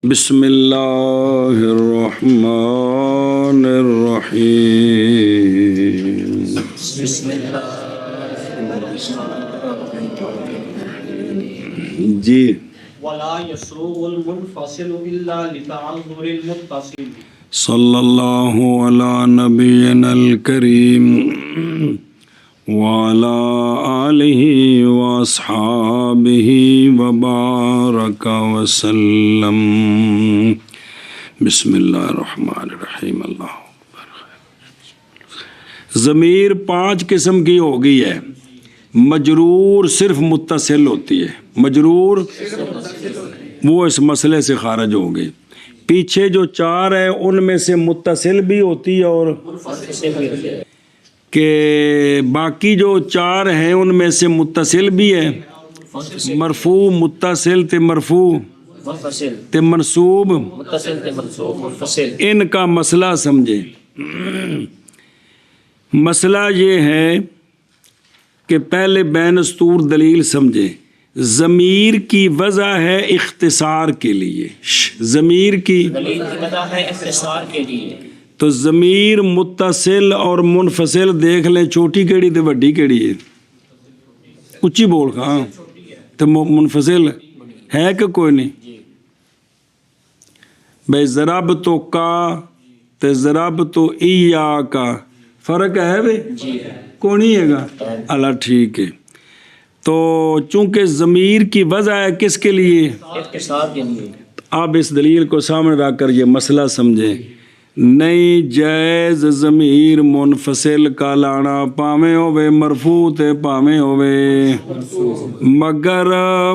بسم اللہ الرحمن الرحیم جی ولا يسوغ المنفصل الا لتعذر المتصل صلی اللہ علی نبینا الکریم وعلی آلہ واصحابہ وبارک وسلم بسم اللہ الرحمن الرحیم اللہ ضمیر 5 قسم کی ہو گئی ہے. مجرور صرف متصل ہوتی ہے، مجرور وہ اس مسئلے سے خارج ہو گئی. پیچھے جو 4 ہیں ان میں سے متصل بھی ہوتی ہے اور کہ باقی جو 4 ہیں ان میں سے متصل بھی ہے، مرفوع متصل تے مرفوع تے منصوب. ان کا مسئلہ سمجھیں. مسئلہ یہ ہے کہ پہلے بین اسطور دلیل سمجھیں. ضمیر کی وضع ہے اختصار کے لیے، ضمیر کی وضع ہے اختصار کے لیے. تو ضمیر متصل اور منفصل دیکھ لیں، چھوٹی کیڑی تے وڈی کیڑی ہے؟ اچھی بول ہاں. تو منفصل ہے کہ کوئی نہیں؟ بھائی ضرب تو کا تے ضرب تو ایا کا فرق ہے بھائی؟ کوئی نہیں ہے گا. اللہ ٹھیک ہے. تو چونکہ ضمیر کی وضع ہے کس کے لیے؟ اختصار کے لیے. آپ اس دلیل کو سامنے رکھ کر یہ مسئلہ سمجھیں. نہیں جائز ضمیر منفصل کا لانا پاویں ہوئے مرفوع تے پاویں ہوئے، مگر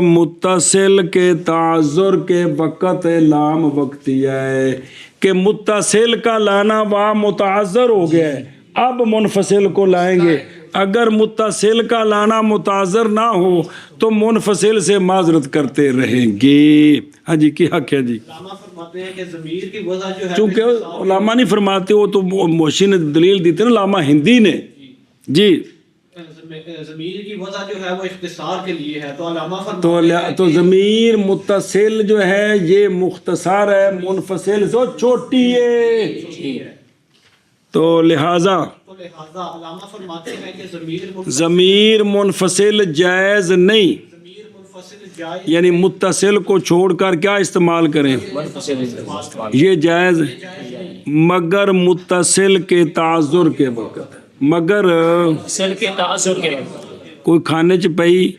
متصل کے تعذر کے وقت لام وقتی ہے کہ متصل کا لانا وہاں متعذر ہو گیا ہے، اب منفصل کو لائیں گے. اگر متصل کا لانا متعذر نہ ہو تو منفصل سے معذرت کرتے رہیں گے. ہاں جی کیا کیا جی؟ علامہ فرماتے ہیں کہ ضمیر کی وضع جو ہے چونکہ علامہ نہیں فرماتے ہو تو موشی نے دلیل دی تھی نا، علامہ ہندی نے. جی ضمیر کی وضع جو ہے وہ اختصار کے لیے ہے، تو علامہ فرماتے ہیں تو ضمیر متصل جو ہے یہ مختصر ہے، منفصل سے چھوٹی ہے. تو لہذا علامہ فرماتے ہیں کہ ضمیر منفصل جائز نہیں، یعنی متصل کو چھوڑ کر کیا استعمال کریں؟ یہ جائز مگر متصل کے تعذر کے وقت، مگر کوئی کھانے چ پئی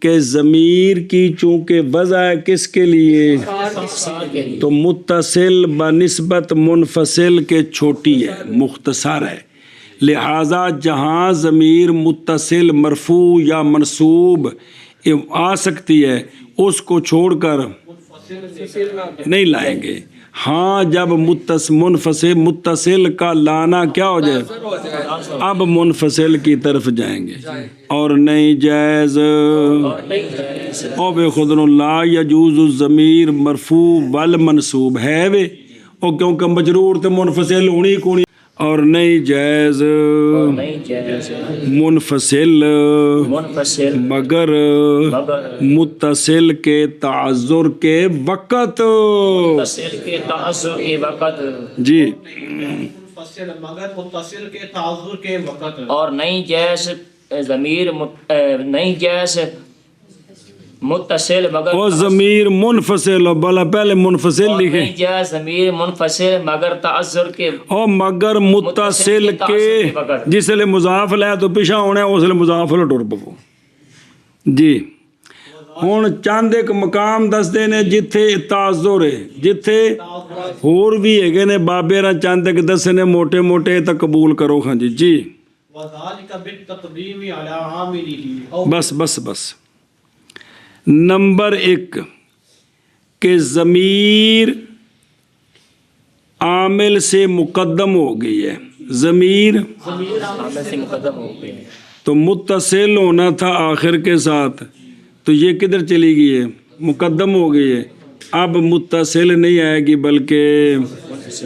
کہ ضمیر کی چونکہ وضع ہے کس کے لیے؟ تو متصل بنسبت منفصل کے چھوٹی ہے، مختصر ہے. لہذا جہاں ضمیر متصل مرفوع یا منصوب آ سکتی ہے اس کو چھوڑ کر نہیں لائیں گے. ہاں جب متصل کا لانا کیا ہو جائے اب منفصل کی طرف جائیں گے. اور نہیں جائز او بے خدن لا یجوز الضمیر مرفوع والمنصوب ہے وے او کیونکہ مجرور تے منفصل ہونی کونی. اور نہیں جائز منفصل مگر متصل کے تعذر کے وقت. جی مگر متصل کے تعذر کے وقت. اور نہیں جیس ضمیر نہیں جیس متصل مگر وہ ضمیر منفصل بلا پہلے منفصل لکھیں، نہیں جیس ضمیر منفصل مگر تعذر کے اور مگر متصل کے جس لئے مضاف لے تو پیچھا ہونے اس لئے مضاف لے ٹور پو. جی ہون چاند ایک مقام دس دینے جتھے تعذر ہے، جتھے اور بھی ہے گے نے بابے رہا چاند ایک دس نے موٹے موٹے تک قبول کرو. ہاں جی جی وَذَلِكَ بِالتَّقْدِيمِ عَلَىٰ عَامِلِهِ. بس نمبر 1 کہ ضمیر عامل سے مقدم ہو گئی ہے. ضمیر سے مقدم ہو گئے تو متصل ہونا تھا آخر کے ساتھ، تو یہ کدھر چلی گئی ہے؟ مقدم ہو گئی ہے. اب متصل نہیں آئے گی بلکہ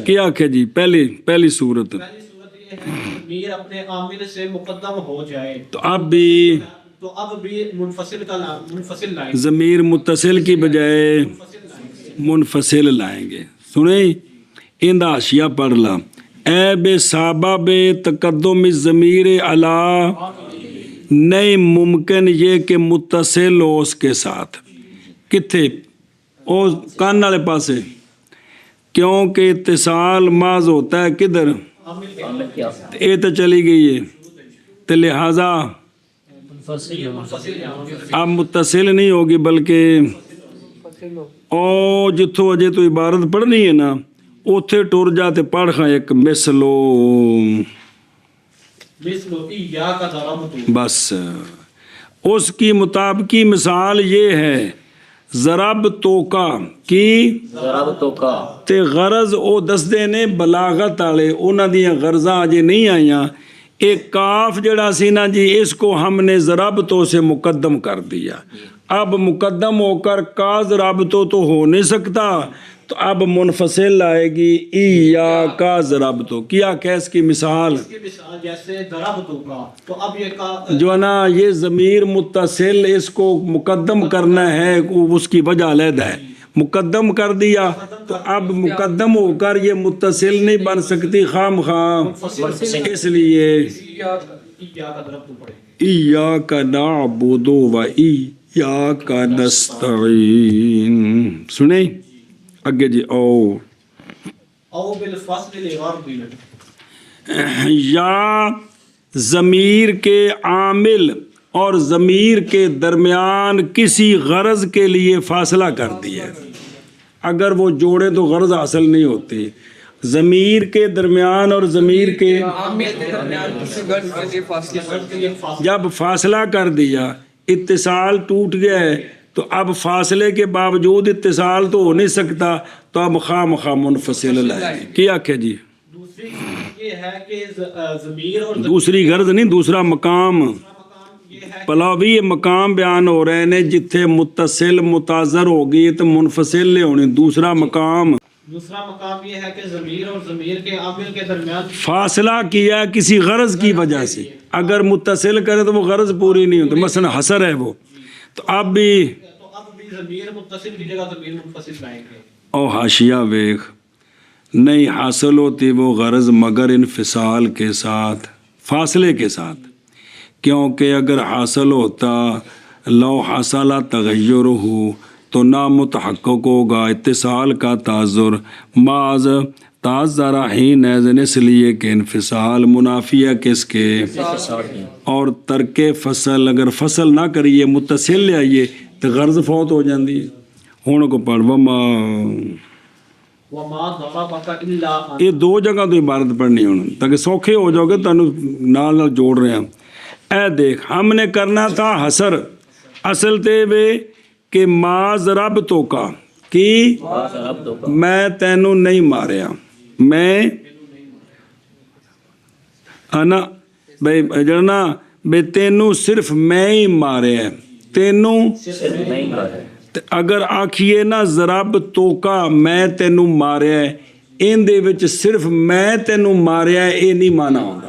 کیا کہ جی پہلی صورت ضمیر اپنے عامل سے مقدم ہو جائے تو اب بھی منفصل لائیں. ضمیر متصل کی بجائے منفصل لائیں گے. سنیں ان حاشیہ پڑھ لا. اے بے سبب تقدم ضمیر علا نہیں ممکن یہ کہ متصل ہو اس کے ساتھ. کتھے؟ او کان والے پاسے. کیونکہ اتصال محض ہوتا ہے کدھر؟ اے تو چلی گئی ہے تو لہذا اب متصل نہیں ہوگی بلکہ او جتھوں اجے تو عبارت پڑھنی ہے نا اوتھے ٹر جا تے پڑھ خاں ایک مثلو بس. اس کی مطابقی مثال یہ ہے ضرب توکا کی تے غرض او دسدے نے بلاغت والے انہاں دیاں غرضاں اجے نہیں آئیاں. ایک کاف جڑا سی نا جی اس کو ہم نے ضرب تو سے مقدم کر دیا. اب مقدم ہو کر کا ضرب تو ہو نہیں سکتا تو اب منفصل آئے گی یا کا ضرب تو. کیا کہ اس کی مثال جیسے ضرب تو کا تو اب یہ کا جو ہے نا یہ ضمیر متصل اس کو مقدم کرنا ہے اس کی وجہ علیحدہ ہے. مقدم کر دیا تو اب مقدم ہو کر یہ متصل نہیں بن سکتی خام خام. اس لیے ایاک نعبد و ایاک نستعین. سنیں اگے جی. او بالفصل لغرض یا ضمیر کے عامل اور ضمیر کے درمیان کسی غرض کے لیے فاصلہ کر دیا. اگر وہ جوڑے تو غرض حاصل نہیں ہوتی. ضمیر کے درمیان اور ضمیر کے جب فاصلہ کر دیا اتصال ٹوٹ گیا ہے تو اب فاصلے کے باوجود اتصال تو ہو نہیں سکتا تو اب خواہ مخواہ منفصل لائے. کیا کہ جی دوسری یہ ہے کہ ضمیر اور دوسری غرض نہیں دوسرا مقام پلاوی مقام بیان ہو رہے ہیں جتھے متصل متاظر ہوگی تو منفصل لے ہونی. دوسرا مقام یہ ہے کہ ضمیر اور ضمیر کے عامل کے درمیان فاصلہ کیا کسی غرض کی وجہ سے. اگر متصل کرے تو وہ غرض پوری نہیں ہوتی. مثلا حسر ہے وہ تو اب بھی ضمیر متصل کی جگہ ضمیر منفصل لائیں گے. او حاشیہ ویخ نہیں حاصل ہوتی وہ غرض مگر انفصال کے ساتھ فاصلے کے ساتھ. کیونکہ اگر حاصل ہوتا لو حاصلہ تغیر ہو تو نامتحقق ہوگا اتصال کا تعذر معاذ تعذر حین اذن اس لیے کہ انفصال منافی ہے کس کے اور ترک فصل. اگر فصل نہ کریے متصل لے آئیے تو غرض فوت ہو جاندی ہے. ہوں کو پڑھ یہ دو جگہ تو عبارت پڑھنی ہوں تاکہ سوکھے ہو جاؤ گے تانوں نال جوڑ رہے ہیں. اے دیکھ ہم نے کرنا تھا حسر اصل تے وے کہ ما ضربتو کا کی میں تینوں نہیں ماریا میں انا بھائی جڑنا بے تینوں صرف میں ہی ماریا تینوں. اگر آکھیے نا ضرب تو کا میں تینوں ماریا ہے ان دے وچ صرف میں تینوں ماریا ہے یہ نہیں مانا ہوگا.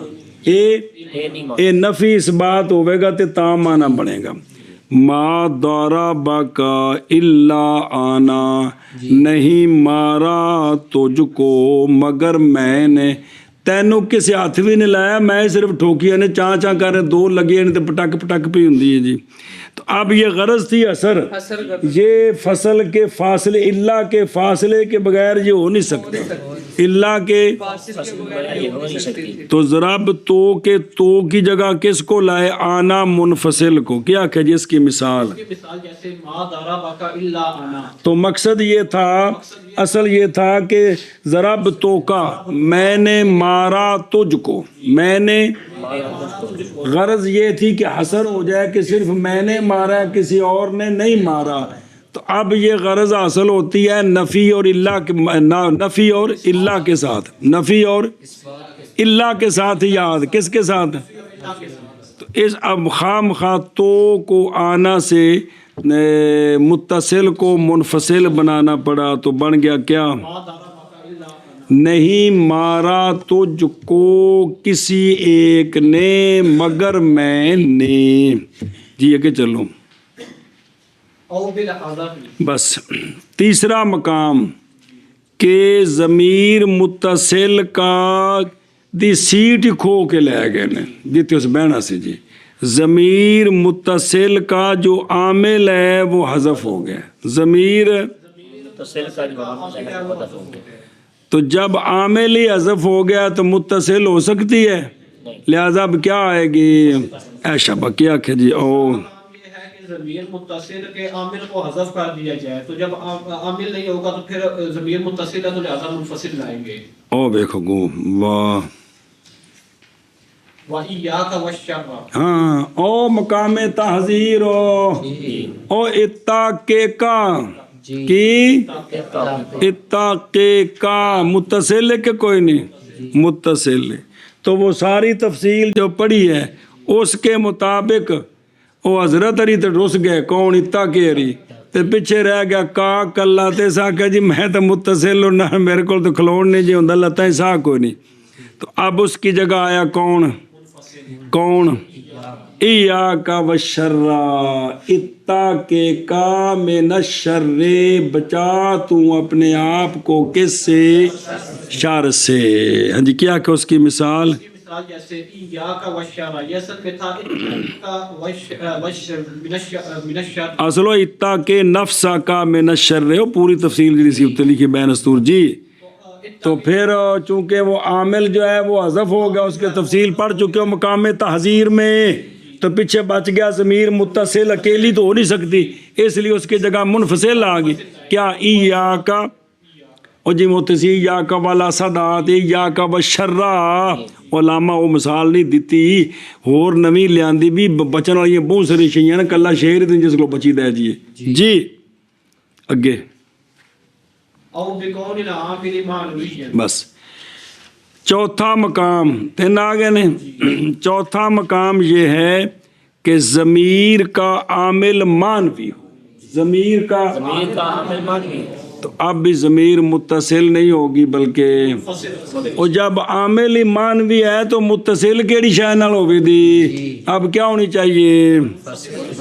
اے نفی اس بات ہوئے گا تے تا مانا بنے گا. ما ضربک الا آنا نہیں مارا تجھ کو مگر میں نے. تینوں کسی ہاتھ بھی نہیں لایا میں صرف ٹھوکیا نے چاں چاں کر رہے دو لگے نے پٹک پٹک پہ ہوندی ہے جی. تو اب یہ غرض تھی اثر یہ فصل کے فاصلے اللہ کے فاصلے کے بغیر یہ ہو نہیں سکتا. اللہ کے تو ضرب تو کے تو کی جگہ کس کو لائے آنا منفصل کو. کیا کہ جس کی مثال جیسے ما ضربک الا انا تو مقصد یہ تھا اصل یہ تھا کہ ضرب تو کا میں نے مارا تجھ کو میں نے غرض یہ تھی کہ حسر ہو جائے کہ صرف میں نے مارا کسی اور نے نہیں مارا. تو اب یہ غرض حاصل ہوتی ہے نفی اور اللہ کے نفی اور اللہ کے ساتھ نفی اور اللہ کے ساتھ یاد کس کے ساتھ. تو اس اب خام خواہ تو کو آنا سے متصل کو منفصل بنانا پڑا تو بن گیا کیا نہیں مارا تجھ کو کسی ایک نے مگر میں نے. جی کہ چلو بس تیسرا مقام کہ ضمیر متصل کا دی سیٹ کھو کے لے گئے نے جتنے اس بہنا سے جی ضمیر متصل کا جو عامل ہے وہ حذف ہو گیا ضمیر متصل کا جو عامل ہے وہ حذف ہو گیا تو جب عامل ہی حذف ہو گیا تو متصل ہو سکتی ہے لہذا اب کیا آئے گی ایشا بکیا کہ جی او یہ ہے کہ ضمیر متصل کے عامل کو حذف کر دیا جائے تو جب عامل نہیں ہوگا تو پھر ضمیر متصل ہے تو لہذا منفصل لائیں گے او دیکھو گو واہ وَإِيَّاكَ وَالشَّرَّ ہاں او مقام تحذیر او اتاقے کا کی اتاقے کا متصل ہے کہ کوئی نہیں متصل ہے تو وہ ساری تفصیل جو پڑھی ہے اس کے مطابق وہ حضرت علی تے رس گئے کون اتاقے علی تے پیچھے رہ گیا کا کلا تے سا کہ جی میں تو متصل ہوں نہ میرے کو تو کھلوڑ نہیں جی ہوندا لتا ہی سا کوئی نہیں تو اب اس کی جگہ آیا کون کون ایاک والشر اتاقے کا من الشر بچا تو اپنے آپ کو کس سے شر سے ہاں جی کیا کہ اس کی مثال مثال جیسے ایاک والشر یہ اصل میں تھا والشر من الشر اصل و اتاقے نفس کا من الشر وہ پوری تفصیل جی سی لکھی بین استور جی تو پھر چونکہ وہ عامل جو ہے وہ حذف ہو گیا اس کے تفصیل پڑھ چکے ہو مقام تحذیر میں تو پیچھے بچ گیا ضمیر متصل اکیلی تو ہو نہیں سکتی اس لیے اس کی جگہ منفصل آ گئی کیا ایاک او جی متصل ایاک والا صدات ایاک والشر علامہ وہ مثال نہیں دیتی اور نویں لیاندی بھی بچن والی بہت ساری شیئیں نا کلا شعر جس کو بچی دے جی اگے او بقول العامل معنویا بس چوتھا مقام تین آگے نے چوتھا مقام یہ ہے کہ ضمیر کا عامل مانوی ہو ضمیر کا عامل مانوی تو اب بھی ضمیر متصل نہیں ہوگی بلکہ اور جب عامل ہی مانوی ہے تو متصل کیڑی شے نال ہوے دی اب کیا ہونی چاہیے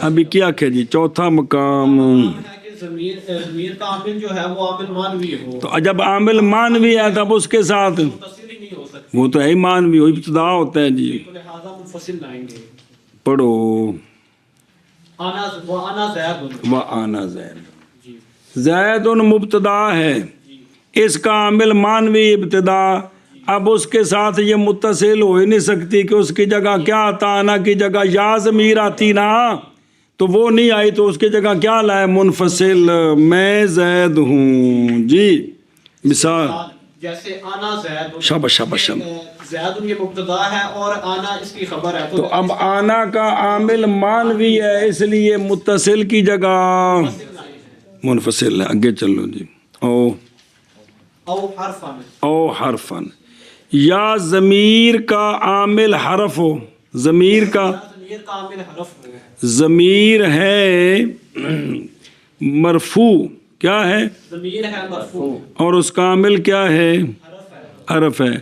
ابھی کیا کہ جی چوتھا مقام ضمیر کا عامل جو ہے وہ عامل مانوی ہو تو جب عامل مانوی ہے تب اس کے ساتھ متصل ہی نہیں ہو سکتی وہ تو ہے ہی مانوی وہی ابتدا ہوتا ہے جی تو لہذا منفصل لائیں گے پڑھو انا زید وَأَنَا زید زید مبتدا ہے اس کا عامل مانوی ابتدا اب اس کے ساتھ یہ متصل ہو ہی نہیں سکتی کہ اس کی جگہ کیا آتا انا کی جگہ یا ضمیر آتی نا تو وہ نہیں آئی تو اس کی جگہ کیا لائے منفصل میں زید ہوں جی مثال جیسے انا زید شاباش شاباش زید یہ مبتدا ہے اور انا اس کی خبر ہے تو اب آنا کا عامل مانوی ہے اس لیے متصل کی جگہ منفصل ہے آگے چلو جی او حرفن یا ضمیر کا عامل حرف ہو ضمیر کا عامل حرف ہو ضمیر ہے مرفوع کیا ہے ضمیر ہے مرفوع اور اس کا عامل کیا ہے حرف ہے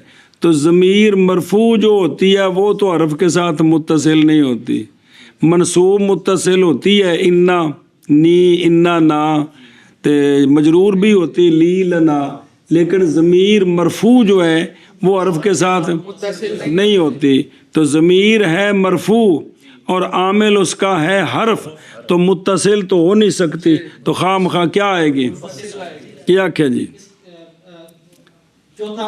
تو ضمیر مرفوع جو ہوتی ہے وہ تو حرف کے ساتھ متصل نہیں ہوتی منصوب متصل ہوتی ہے انا نی انا نا تے مجرور بھی ہوتی لی لنا لیکن ضمیر مرفوع جو ہے وہ حرف کے ساتھ نہیں ہوتی تو ضمیر ہے مرفوع اور عامل اس کا ہے حرف تو متصل تو ہو نہیں سکتی تو خواہ مخواہ کیا آئے گی کیا کیا جی چوتھا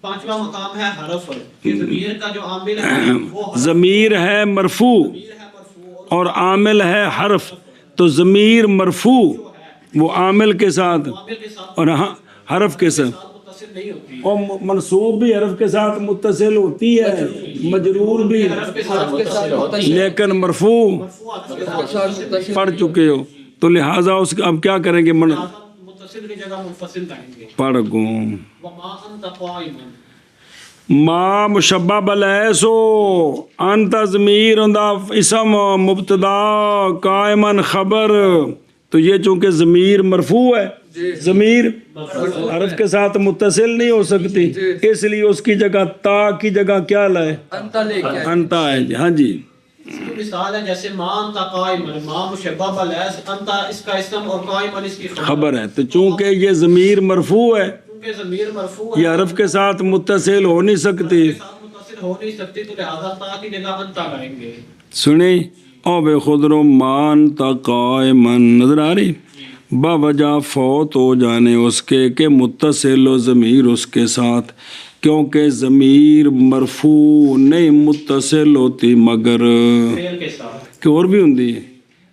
پانچواں مقام ہے حرف کہ ضمیر کا جو عامل ہے وہ ضمیر ہے مرفوع اور عامل ہے حرف تو ضمیر مرفوع وہ عامل کے ساتھ اور حرف کے ساتھ متصل نہیں ہوتی اور منصوب بھی حرف کے ساتھ متصل ہوتی ہے مجرور بھی لیکن مرفوع پڑھ چکے ہو تو لہٰذا اس اب کیا کریں گے متصل کی جگہ منفصل لائیں گے پڑھ گوں وما انت قائما ما مشبہ بلیسو انت ضمیر دا اسم مبتدا قائمن خبر تو یہ چونکہ ضمیر مرفوع ہے ضمیر حرف کے ساتھ متصل نہیں ہو سکتی اس لیے اس کی جگہ تا کی جگہ کیا لائے انتا ہے جی ہاں جی اس کی مثال ہے جیسے ماں انتا قائمن، ماں مشبہ بالیس، انتا اس کا اسم اور قائمن اس کی خبر ہے. تو چونکہ یہ ضمیر مرفوع ہے، کیونکہ ضمیر مرفوع ہے، یہ حرف کے ساتھ متصل ہو نہیں سکتی. ساتھ متصل ہو نہیں سکتی، تو لہذا تا کی جگہ انتا لائیں گے. سنیں او بے خدرو مان تا قائمن، نظر آ رہی؟ باوجہ فوت ہو جانے اس کے متصل و ضمیر اس کے ساتھ، کیونکہ ضمیر مرفوع نہیں متصل ہوتی مگر فعل کے ساتھ. کہ اور بھی ہوں ہے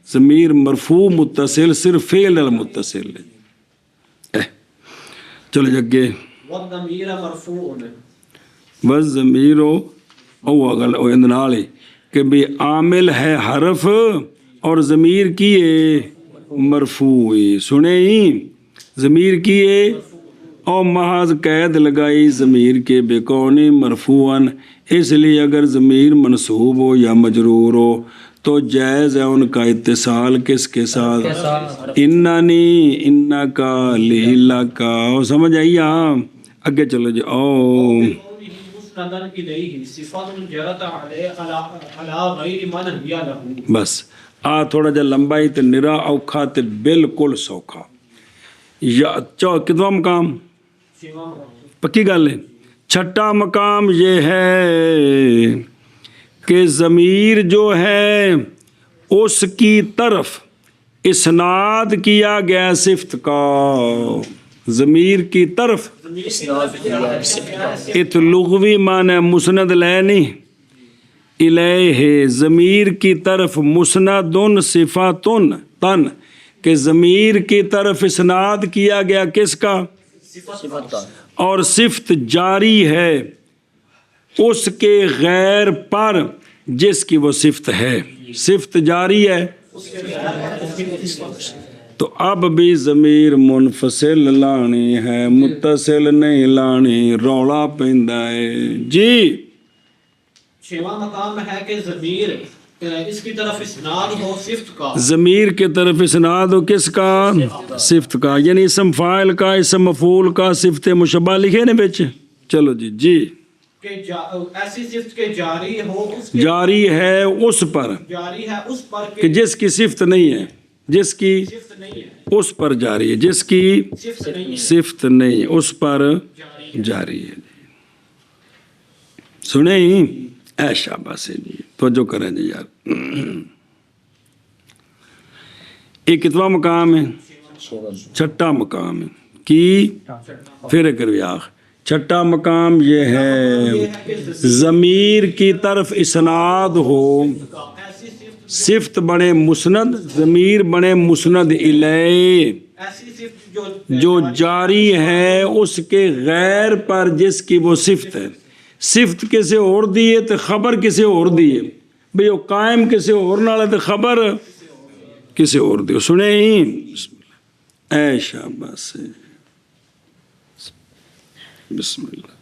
ضمیر مرفوع متصل صرف فعل المتصل ہے. چلو جگے والضمیر مرفوع، بس ضمیر او اگل او اندنالی کہ بھی عامل ہے حرف اور ضمیر کی ہے مرفوع. سنے ہی ضمیر کی ہے اور محض قید لگائی ضمیر کے بکونی مرفوعاً، اس لیے اگر ضمیر منصوب ہو یا مجرور ہو تو جائز ہے ان کا اتصال کس کے ساتھ؟ انانی، انا کا، لیلا کا. سمجھ آئی؟ ہاں اگے چلو جی. او مسندن الیہ صفات جرت علی غیر من ہی لہ. بس آ تھوڑا جا لمبائی تے نرا اوکھا تے بالکل سوکھا. یا کتواں مقام؟ پکی گل ہے. چھٹا مقام یہ ہے کہ ضمیر جو ہے اس کی طرف اسناد کیا گیا صفت کا. ضمیر کی طرف ات لغوی معنی مسند لینی الیہ، ضمیر کی طرف مسندن صفاتن تن، کہ ضمیر کی طرف اسناد کیا گیا کس کا؟ اور صفت جاری ہے اس کے غیر پر جس کی وہ صفت ہے. صفت جاری ہے تو اب بھی ضمیر منفصل لانی ہے، متصل نہیں لانی. رولا پیندا ہے جی. چھواں مقام ہے کہ ضمیر اس کی طرف اسناد ہو صفت کا، ضمیر کی طرف اسناد ہو کس کا؟ صفت کا. یعنی اسم فاعل کا، اسم مفعول کا، صفت مشبہ لکھے نا بچ. چلو جی جی. کہ ایسی صفت کے جاری ہو اس کے جاری ہے اس پر، جاری ہے اس پر کہ جس کی صفت نہیں ہے، جس کی صفت نہیں ہے، اس پر جاری ہے، جس کی صفت نہیں ہے، صفت نہیں اس پر جاری ہے. سنیں ہی اے شاباش جی، توجہ کریں جی یار. ایک کتواں مقام ہے؟ چھٹا مقام ہے. کی پھر کر آخ چھٹا مقام یہ ہے ضمیر کی طرف اسناد ہو، ایسی صفت بنے مسند، ضمیر بنے مسند الیہ، ایسی صفت جو جاری ہے اس کے غیر پر جس کی وہ صفت ہے. صفت کسے اور دیے تو خبر کسے اور دیے بھئی، وہ قائم کسے اور نال تو خبر کسے اور دیو. سنے ہی اے شاباش بسم اللہ.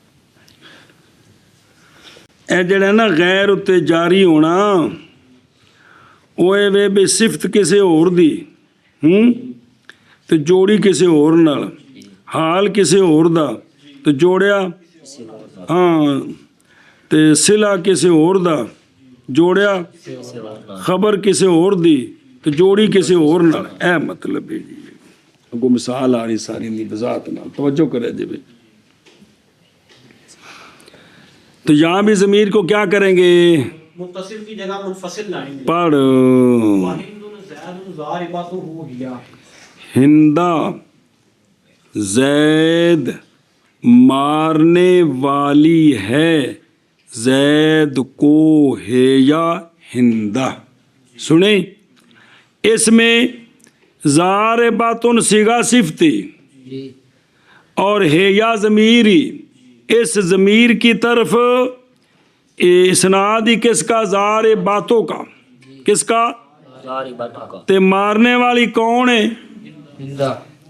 اے جڑا نا غیر اتے جاری ہونا اوے وے بے صفت کسے اور دی تو جوڑی کسے اور نال، حال کسے اور دا تو جوڑیا، ہاں تے صلہ کسے اور دا جوڑیا، خبر کسے اور دی تو جوڑی کسے اور نال. اے مطلب ہے جی. اگو مثال آ رہی ساری دی بذات نال توجہ کرے جی. تو یہاں بھی ضمیر کو کیا کریں گے؟ متصل کی جگہ منفصل لائیں گے. پڑھ وَهِنْدٌ زَيْدٌ ضَارِبَتُهُ ہِيَا. ہندا زید مارنے والی ہے، زید کو ہے یا ہندا. سنیں اس میں ضارباتن صیغہ صفتی اور ہے یا ضمیری، اس ضمیر کی طرف اسناد ہی کس کا؟ ضارباتوں کا. کس کا؟ تے مارنے والی کون ہے؟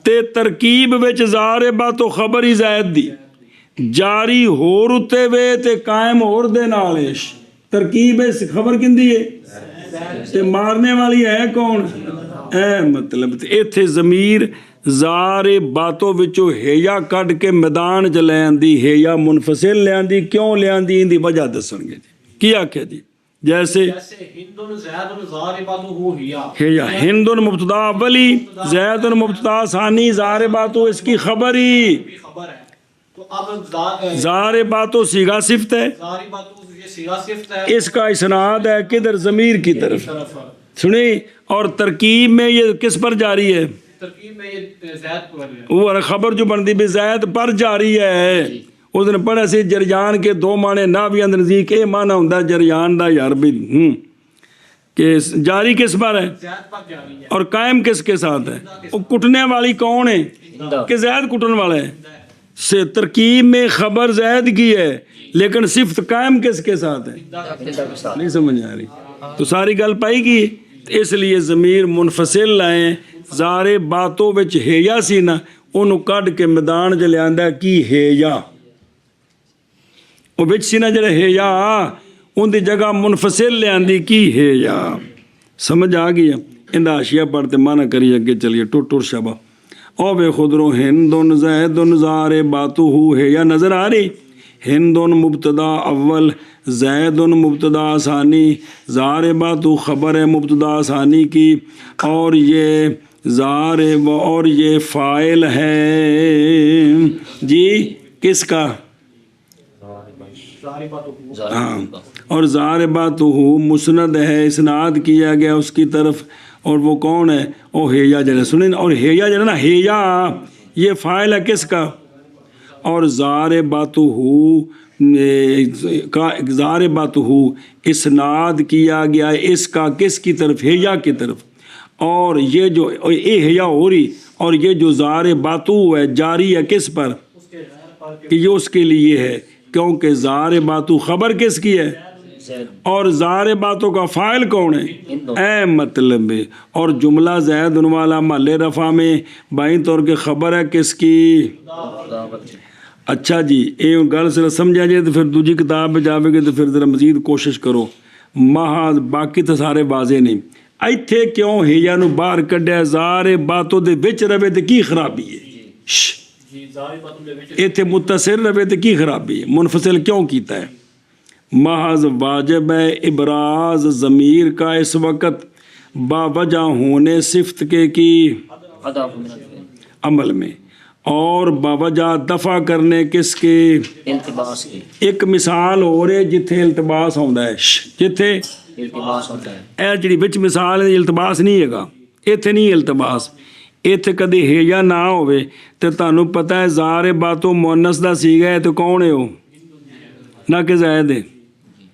تے ترکیب وچ ضارباتو خبر ہی زائد دی، جاری ہور اتے وے تے قائم ہور دے نالش. ترکیب خبر کندی ہے تے مارنے والی ہے کون؟ اے مطلب ایتھے ضمیر ضارباتو وچو ہیا کڈ کے میدان چ لے آندی، ہیا منفصل لے آندی. کیوں لے آندی؟ ان دی وجہ دسن گے جی. کی آکھیا جی؟ جیسے ہندن زید ضاربتہ ہیا، ہیا ہندن مبتدا اولی، زید مبتدا ثانی، ضاربات اس کی خبر ہی، بھی خبر ہے. تو اب ضاربات صیغہ صفت ہے، ضاربتہ یہ صیغہ صفت ہے اس کا اسناد ہے کدھر؟ ضمیر کی طرف. طرف. سنی، اور ترکیب میں یہ کس پر جاری ہے؟ ترکیب میں یہ زید پر ہے. وہ خبر جو بنتی بھی زید پر جاری ہے. اس نے پڑھا سی جریان کے دو معنی ناوی نزدیک یہ معنی ہوندا جریان دا یار بھی کہ جاری کس پر ہے زید پر جاری ہے. اور قائم کس کے ساتھ ہے؟ وہ کٹنے والی کون ہے کہ زید کٹن والا ہے؟ سے ترکیب میں خبر زید کی ہے لیکن صفت قائم کس کے ساتھ ہے؟ نہیں سمجھ آ رہی. تو ساری گل پائی گی. اس لیے ضمیر منفصل لائیں. زارے باتوں وچ ہیا سی نا، انہوں کڈ کے میدان چ لیا کی ہیا، وہ وچ سی نا جڑا ہیا ان دی جگہ منفصل لیا کی ہیا. سمجھ آ گئی؟ اندا حاشیہ پڑھتے مانا کری اگے چلیے. ٹر شبہ او بے خدرو ہندن زیدن زارے باتو ہیا نظر آ رہی. ہندن مبتدا اول، زیدن مبتدا ثانی، زارے باتو خبر ہے مبتدا ثانی کی، اور یہ زار اور یہ فاعل ہے جی کس کا؟ ہاں. اور ضارباتہ مسند ہے، اسناد کیا گیا اس کی طرف. اور وہ کون ہے؟ او ہیا جڑا سنیں. اور ہیا جڑا نا، ہیا یہ فاعل ہے کس کا؟ اور ضارباتہ اسناد کیا گیا اس کا کس کی طرف؟ ہیا کی طرف. اور یہ جو اے ہیا ہو رہی، اور یہ جو ضارباتہ ہے جاری ہے کس پر؟ کہ یہ اس کے لیے ہے، کیونکہ ضارباتہ خبر کس کی ہے؟ اور ضارباتوں کا فاعل کون ہے؟ اے مطلب ہے. اور جملہ زید والا محل رفع میں بائیں طور کے خبر ہے کس کی؟ اچھا جی، یہ گل سے سمجھا جائے تو پھر دوسری کتاب میں جاوے گے تو پھر ذرا مزید کوشش کرو. محض باقی تو سارے واضح نہیں. ایتھے کیوں ہیا نو باہر کڈیا؟ ضارباتوں دے وچ رہے تے کی خرابی ہے؟ ایتھے متصل رہے تے کی خرابی ہے؟ منفصل کیوں کیتا ہے؟ محض واجب ہے ابراز ضمیر کا اس وقت باوجہ ہونے صفت کے کی عمل میں، اور باوجہ دفع کرنے کس کے؟ التباس کی. ایک مثال ہو رہے جتھے التباس ہوندا ہے، جتھے التباس ہوتا ہے. اے جڑی وچ مثال ہے التباس نہیں ہے گا. ایتھے نہیں التباس. ایتھے کدی ہیا نہ ہوئے تے تانوں پتہ ہے ضارباتوں مؤنث دا سیغہ ہے تو کون ہے وہ؟ نہ کہ زید ہے.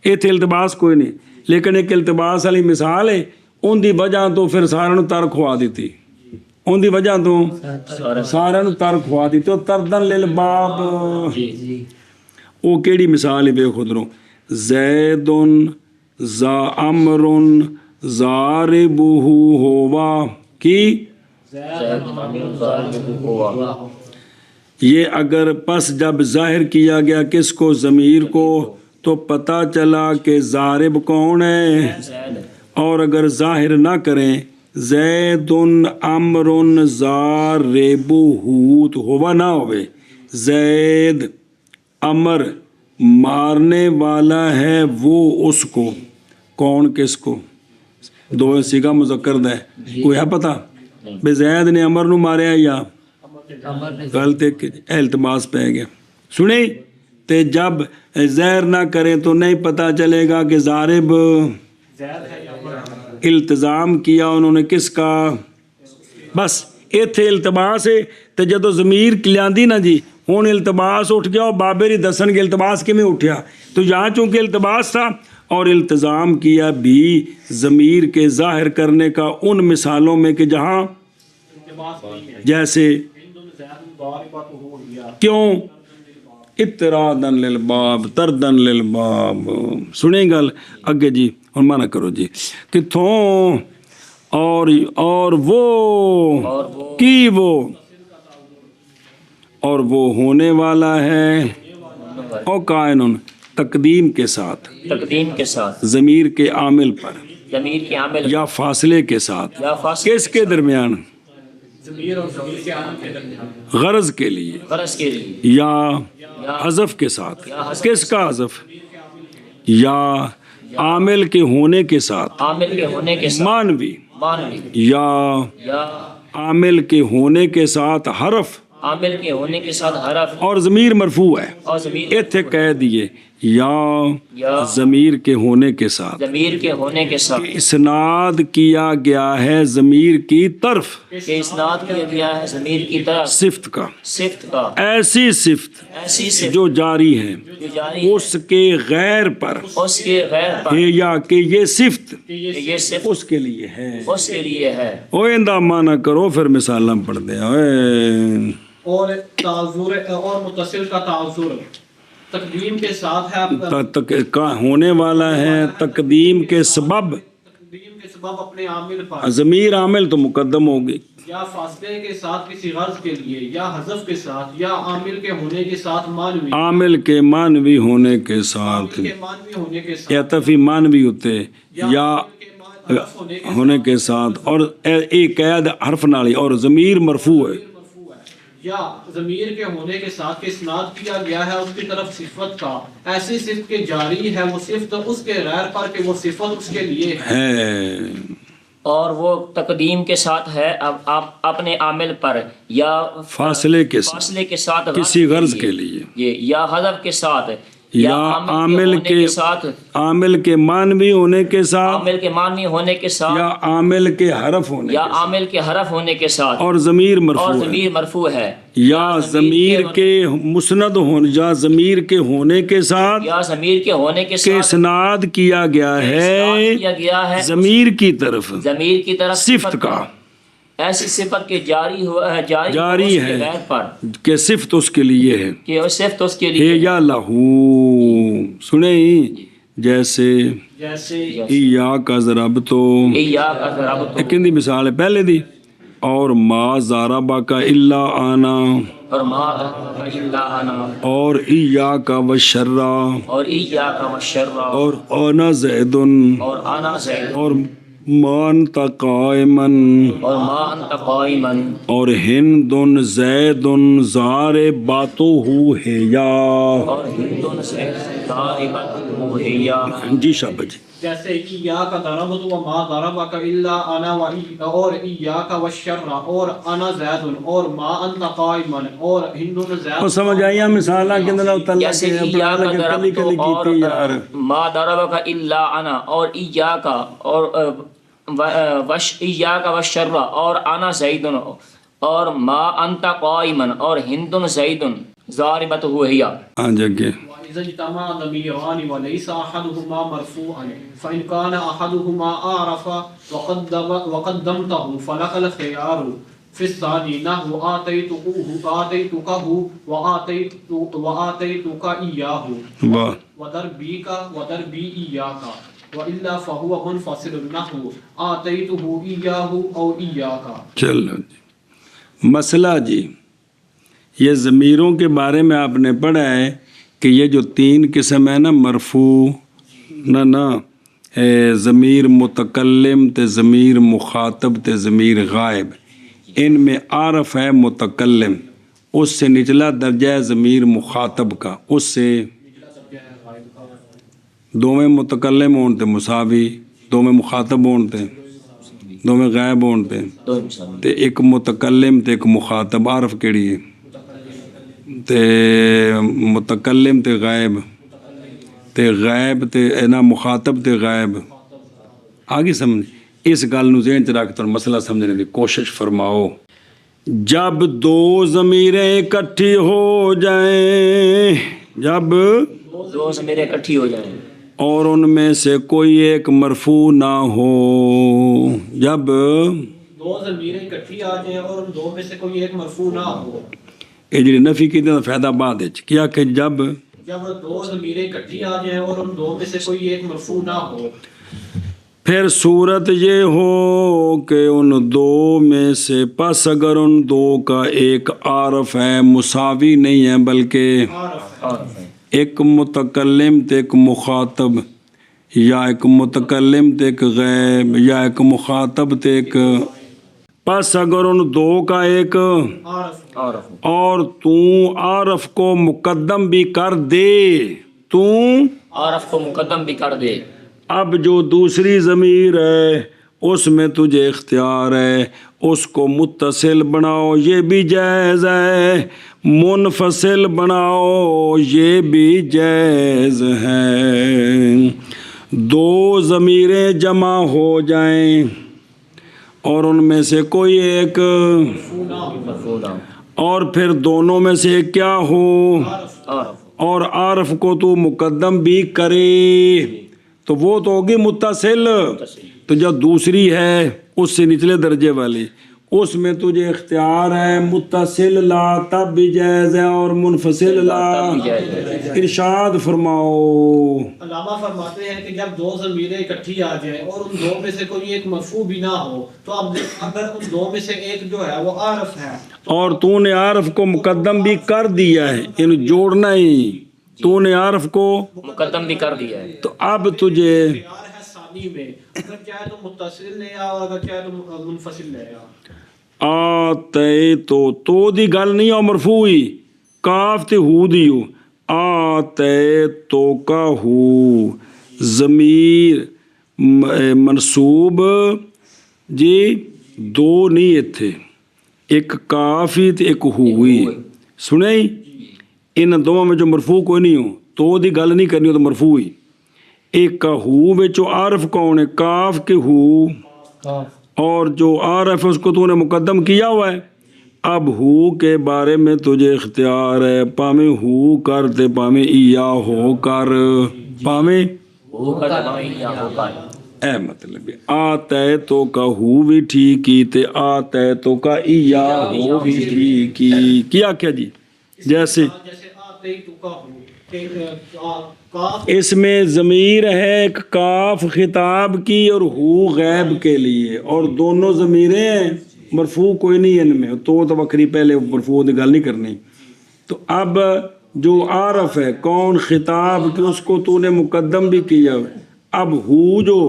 ایتھے التباس کوئی نہیں، لیکن ایک التباس والی مثال ہے، ان دی وجہ تو پھر سارا ترک ہوا دیتی. ان دی وجہ تو سارا ترک ہوا دیتی. اور تردن للباب وہ کیڑی مثال ہے بے خدرو؟ زیدن زا امرن ضاربہ ہوا کی. یہ اگر پس جب ظاہر کیا گیا کس کو؟ ضمیر کو، تو پتہ چلا کہ ضارب کون ہے. اور اگر ظاہر نہ کریں زیدن امرن ضاربہ تو ہوا نہ ہوئے. زید امر مارنے والا ہے وہ اس کو. کون کس کو؟ دو صیغہ مذکر دا ہے. کوئی ہے پتہ بے زید نے امر نو ماریا یا غلط التباس پہ گیا؟ سنیں تے جب زہر نہ کریں تو نہیں پتہ چلے گا کہ ضارب التزام کیا انہوں نے کس کا. بس ایتھے التباس ہے. تے جدو ضمیر کلیاندی نا جی ہوں التباس اٹھ گیا. اور بابر ہی دسن کے التباس کیویں اٹھیا؟ تو یہاں چونکہ التباس تھا اور التزام کیا بھی ضمیر کے ظاہر کرنے کا ان مثالوں میں کہ جہاں جیسے کیوں اطرادن للباب تردن للباب. سنیں گل اگے جی اور مانا کرو جی کتھوں اور وہ کی وہ اور وہ ہونے والا ہے او کائنن تقدیم کے ساتھ ضمیر کے عامل پر یا فاصلے کے ساتھ کس کے درمیان غرض کے لیے یا حذف کے ساتھ. کس کا حذف؟ یا عامل کے ہونے کے ساتھ عامل کے ہونے کے ساتھ مانوی مانوی یا یا عامل کے ہونے کے ساتھ حرف عامل کے ہونے کے ساتھ حرف اور ضمیر مرفوع ہے اور ضمیر ایتھے کہہ دیے یا یا ضمیر کے ہونے کے ساتھ ضمیر کے ہونے کے ساتھ اسناد کیا گیا ہے ضمیر کی طرف کہ اسناد کیا گیا ہے ضمیر کی طرف صفت کا صفت کا ایسی صفت ایسی صفت جو جاری ہے جو جاری اس کے غیر پر اس کے غیر پر یا کہ یہ صفت کہ یہ صفت اس کے لیے ہے اس کے لیے ہے اوئندہ مانا کرو پھر مثالاں پڑھ دیں اور تعذر اور متصل کا تعذر تقدیم کے ساتھ ہے ہونے والا ہے تقدیم کے سبب تقدیم کے سبب اپنے عامل پر ضمیر عامل تو مقدم ہوگی یا فاصلے کے ساتھ کسی غرض کے لیے یا حذف کے ساتھ یا عامل کے ہونے کے ساتھ مانوی عامل کے مانوی ہونے کے ساتھ کے مانوی ہونے کے ساتھ عطفی مانوی ہوتے یا حرف ہونے کے ہونے کے ساتھ اور ایک قید حرف نالی اور ضمیر مرفوع ہے مرفوع ہے یا ضمیر کے ہونے کے ساتھ کہ اسناد کیا گیا ہے اس کی طرف صفت کا ایسی صفت کے جاری ہے وہ صفت اس کے غیر پر کہ وہ صفت اس کے لیے ہے اور وہ تقدیم کے ساتھ ہے اب آپ اپنے عامل پر یا فاصلے کے ساتھ فاصلے کے ساتھ کسی غرض کے لیے یہ یا حذف کے ساتھ یا عامل ہونے کے ساتھ عامل کے مانوی ہونے کے ساتھ عامل کے معنی ہونے کے ساتھ یا عامل کے حرف ہونے یا عامل کے حرف ہونے کے ساتھ اور ضمیر اور مرفوع ہے ضمیر مرفوع ہے یا ضمیر کے مسند ہونے یا ضمیر کے ہونے کے ساتھ یا ضمیر کے ہونے کے کہ ساتھ اسناد کیا گیا ہے کیا گیا ہے ضمیر کی طرف ضمیر کی طرف صفت کا ایسی صفت کے جاری ہوا ہے جاری ہے اس کے غیر پر کہ صفت اس کے لیے ہے کہ وہ صفت اس کے ہے لیے یا لہو سنیں جیسے جیسے یا کا ضرب تو یا کا ضرب ایک دی مثال ہے پہلے دی اور ما زاربا کا اللہ آنا اور ما الا انا اور یا کا وشرا اور یا کا وشر اور انا زیدن اور انا زید اور مان قائمن اور ما انت قائما اور ہندن زیدن زار باتو ہو ہے یا اور ہندون سے طالبت مہیا جی شابہ جی جیسے یا کا ضربت و ما ضربک الا انا اور یا کا والشر اور انا زید اور ما انت قائما اور ہندون زید تو سمجھ آئیے مثالاں کے اندر اللہ تعالیٰ جیسے کے یا کا کلی ضربت کلی اور کیتی یار ما ضربک الا انا اور یا کا اور یا کا والشر اور انا زید اور ما انت قائما اور ہندون زید ضاربت ہوا ہاں جگہ وإذا اجتمع ضميران وليس أحدهما مرفوعا فإن كان أحدهما أعرف وقدمته فلك الخيار في الثاني نحو آتيتكه وآتيتك إياه واہ وضربي إياك وإلا فهو منفصل نحو آتيته إياه أو إياك چلو جی مسئلہ جی یہ ضمیروں کے بارے میں آپ نے پڑھا ہے کہ یہ جو تین قسم ہے نا مرفوع نہ ضمیر متکلم تے ضمیر مخاطب تے ضمیر غائب ان میں عارف ہے متکلم اس سے نچلا درجہ ہے ضمیر مخاطب کا اس سے دو میں متکلم ہون تے مساوی دو میں مخاطب ہون تے دو میں غائب ہون تے ایک متکلم تے ایک مخاطب عارف کیڑی ہے تے متکلم تے غائب تے نا مخاطب تے غائب آگے سمجھ اس گل نو ذہن چ رکھ تو مسئلہ سمجھنے کی کوشش فرماؤ جب دو ضمیریں اکٹھی ہو جائیں جب دو ضمیریں اکٹھی ہو جائیں اور ان میں سے کوئی ایک مرفوع نہ ہو جب دو ضمیریں اکٹھی آ جائیں اور ان دو میں سے کوئی ایک مرفوع نہ ہو یہ جی نفی کی فائدہ بعد ہے کیا کہ جب دو ضمیریں اکٹھی آ جائیں اور ان دو میں سے کوئی ایک مرفوع نہ ہو پھر صورت یہ ہو کہ ان دو میں سے پس اگر ان دو کا ایک عارف ہے مساوی نہیں ہے بلکہ ایک متکلم تے ایک مخاطب یا ایک متکلم تے ایک غیب یا ایک مخاطب تے ایک پس اگر ان دو کا ایک اور تو عارف کو مقدم بھی کر دے تو عارف کو مقدم بھی کر دے اب جو دوسری ضمیر ہے اس میں تجھے اختیار ہے، اس کو متصل بناؤ یہ بھی جائز ہے، منفصل بناؤ یہ بھی جائز ہے۔ دو ضمیریں جمع ہو جائیں اور ان میں سے کوئی ایک، اور پھر دونوں میں سے کیا ہو، اور عارف کو تو مقدم بھی کرے، تو وہ تو ہوگی متصل۔ تو جب دوسری ہے اس سے نچلے درجے والی، اس میں تجھے اختیار ہے، متصل لا تب بھی جائز ہے اور منفصل لا۔ ارشاد فرماؤ۔ علامہ فرماتے ہیں کہ جب دو ضمیریں اکٹھی آ جائیں اور ان دو میں سے کوئی ایک مرفوع بھی نہ ہو، تو اب اگر ان دو میں سے ایک جو ہے وہ عارف ہے اور تو نے عارف کو مقدم بھی کر دیا ہے، ان جوڑنا ہی، تو نے عارف کو مقدم بھی کر دیا ہے، تو اب تجھے اختیار ہے ثانی میں، اگر چاہے تو متصل لے آ اور اگر چاہے تو منفصل لے آ۔ آتے تو دی گل نہیں، اور مرفوعی کاف تے ہو دی ہو، آتے تو کا ہو ضمیر منصوب جی دو نہیں اتھے، ایک کافی تے ایک ہوئی، سنے ہی ان دونوں میں جو مرفوع کوئی نہیں ہو، تو دی گل نہیں کرنی ہو تو مرفوعی۔ ایک کا ہو بچو عارف کون ہے، کاف کے ہو، اور جو عارف ہے اس کو تو نے مقدم کیا ہوا ہے۔ اب ہو کے بارے میں تجھے اختیار ہے، پامیں ہو کر تے پامیں ایا ہو کر، پامیں اے مطلب آتے تو کا ہو بھی ٹھیک کی تے آتے تو کا ایا ہو بھی ٹھیک کی، کیا کیا جی؟ جیسے آتے تو کا ہو کہ کاف اس میں ضمیر ہے ایک کاف خطاب کی اور ہو غیب کے لیے، اور دونوں ضمیریں ہیں، مرفوع کوئی نہیں ان میں، تو وکری پہلے مرفوع کی گل نہیں کرنی۔ تو اب جو عارف ہے کون خطاب کی، اس کو تو نے مقدم بھی کیا، اب ہو جو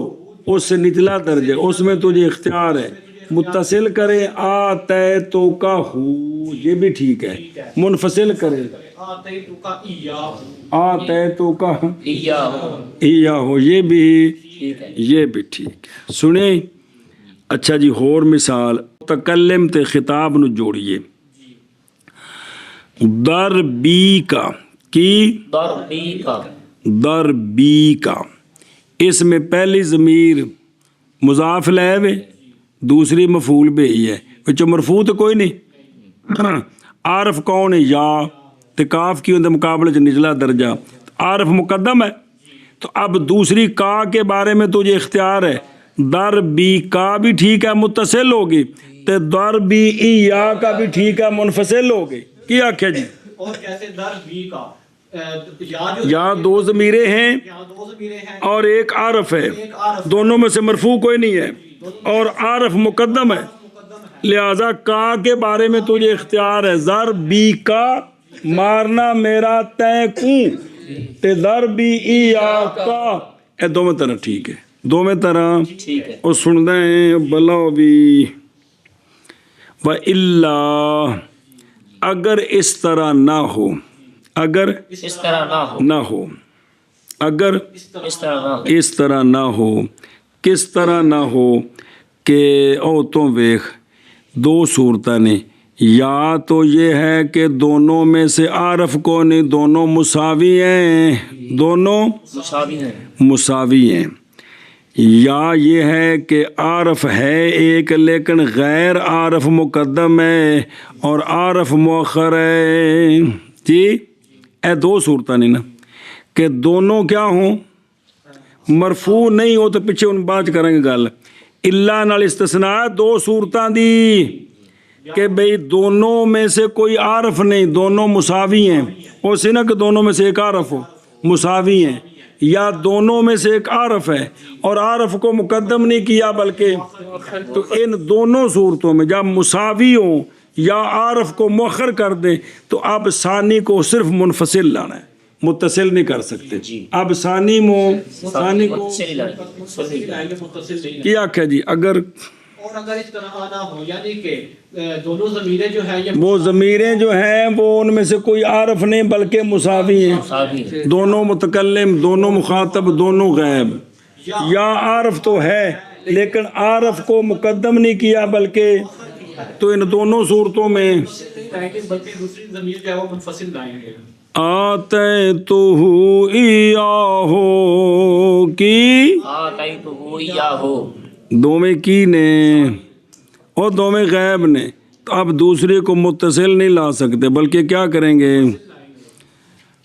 اس سے نچلا درجہ اس میں تجھے اختیار ہے، متصل کرے آتے تو کا ہو یہ بھی ٹھیک ہے، منفصل کرے آتے تو کا ایا ہو، آتے تو کا ایا ہو، ایا ہو یہ بھی ٹھیک ہے۔ سنیں اچھا جی، اور مثال متکلم تے خطاب نو جوڑیے، در بی کا کی ضربی کا، در بی کا، اس میں پہلی ضمیر مضاف لے دوسری مفعول بھی ہے، وچ مرفوع تو کوئی نہیں، عارف کون ہے یا تے کاف کی اندر مقابلے چ نچلا درجہ، عارف مقدم ہے، تو اب دوسری کا کے بارے میں تجھے اختیار ہے، در بی کا بھی ٹھیک ہے متصل ہوگی، تے در بی یا کا بھی ٹھیک ہے منفصل ہوگی، کیا کیا جی؟ اور جیسے در بی کا یا جو یا دو ضمیریں ہیں یا دو ضمیریں ہیں اور ایک عارف ہے، ایک عارف دونوں میں سے مرفوع کوئی نہیں ہے اور عارف مقدم ہے، لہذا کا کے بارے میں تجھے اختیار ہے، ضر بی کا مارنا میرا تے کوں تے ضر بی یا کا، اے دو میں طرح ٹھیک ہے، دو میں طرح ٹھیک ہے، اور سن دیں بلا بھی وَإِلَّا اگر اس طرح نہ ہو، اگر اس طرح نہ ہو، نہ ہو، اگر اس طرح نہ ہو، اس طرح نہ ہو، کس طرح نہ ہو کہ او تو ویخ دو صورتیں نے، یا تو یہ ہے کہ دونوں میں سے عارف کو نہیں، دونوں مساوی ہیں، دونوں مساوی ہیں، مساوی ہیں، یا یہ ہے کہ عارف ہے ایک لیکن غیر عارف مقدم ہے اور عارف مؤخر ہے، جی اے دو صورتیں نہیں نا، کہ دونوں کیا ہوں مرفوع نہیں ہو، تو پیچھے ان بات کریں گے گل، اللہ نال استثناء دو صورتاں دی کہ بھئی دونوں میں سے کوئی عارف نہیں، دونوں مساوی ہیں، وہ سی نا کہ دونوں میں سے ایک عارف ہو، مساوی ہیں، یا دونوں میں سے ایک عارف ہے اور عارف کو مقدم نہیں کیا بلکہ، تو ان دونوں صورتوں میں جب مساوی ہوں یا عارف کو مؤخر کر دیں تو اب ثانی کو صرف منفصل لانا ہے، متصل نہیں کر سکتے، اب ثانی کو متصل نہیں، کیا کہا جی؟ اگر اور اگر اس طرح نہ ہو یعنی کہ دونوں ضمیریں جو ہیں یہ وہ ضمیریں جو ہیں وہ ان میں سے کوئی عارف نہیں بلکہ مساوی ہیں، مساوی ہیں، دونوں متکلم، دونوں مخاطب، دونوں غائب، یا عارف تو ہے لیکن عارف کو مقدم نہیں کیا بلکہ تو ان دونوں صورتوں میں بلکہ دوسری ضمیر جو ہے وہ منفصل لائیں گے. آتیتہ ایاہ کی آتیتہ ایاہ دو میں کی نے اور دو میں غیب نے، تو اب دوسرے کو متصل نہیں لا سکتے بلکہ کیا کریں گے.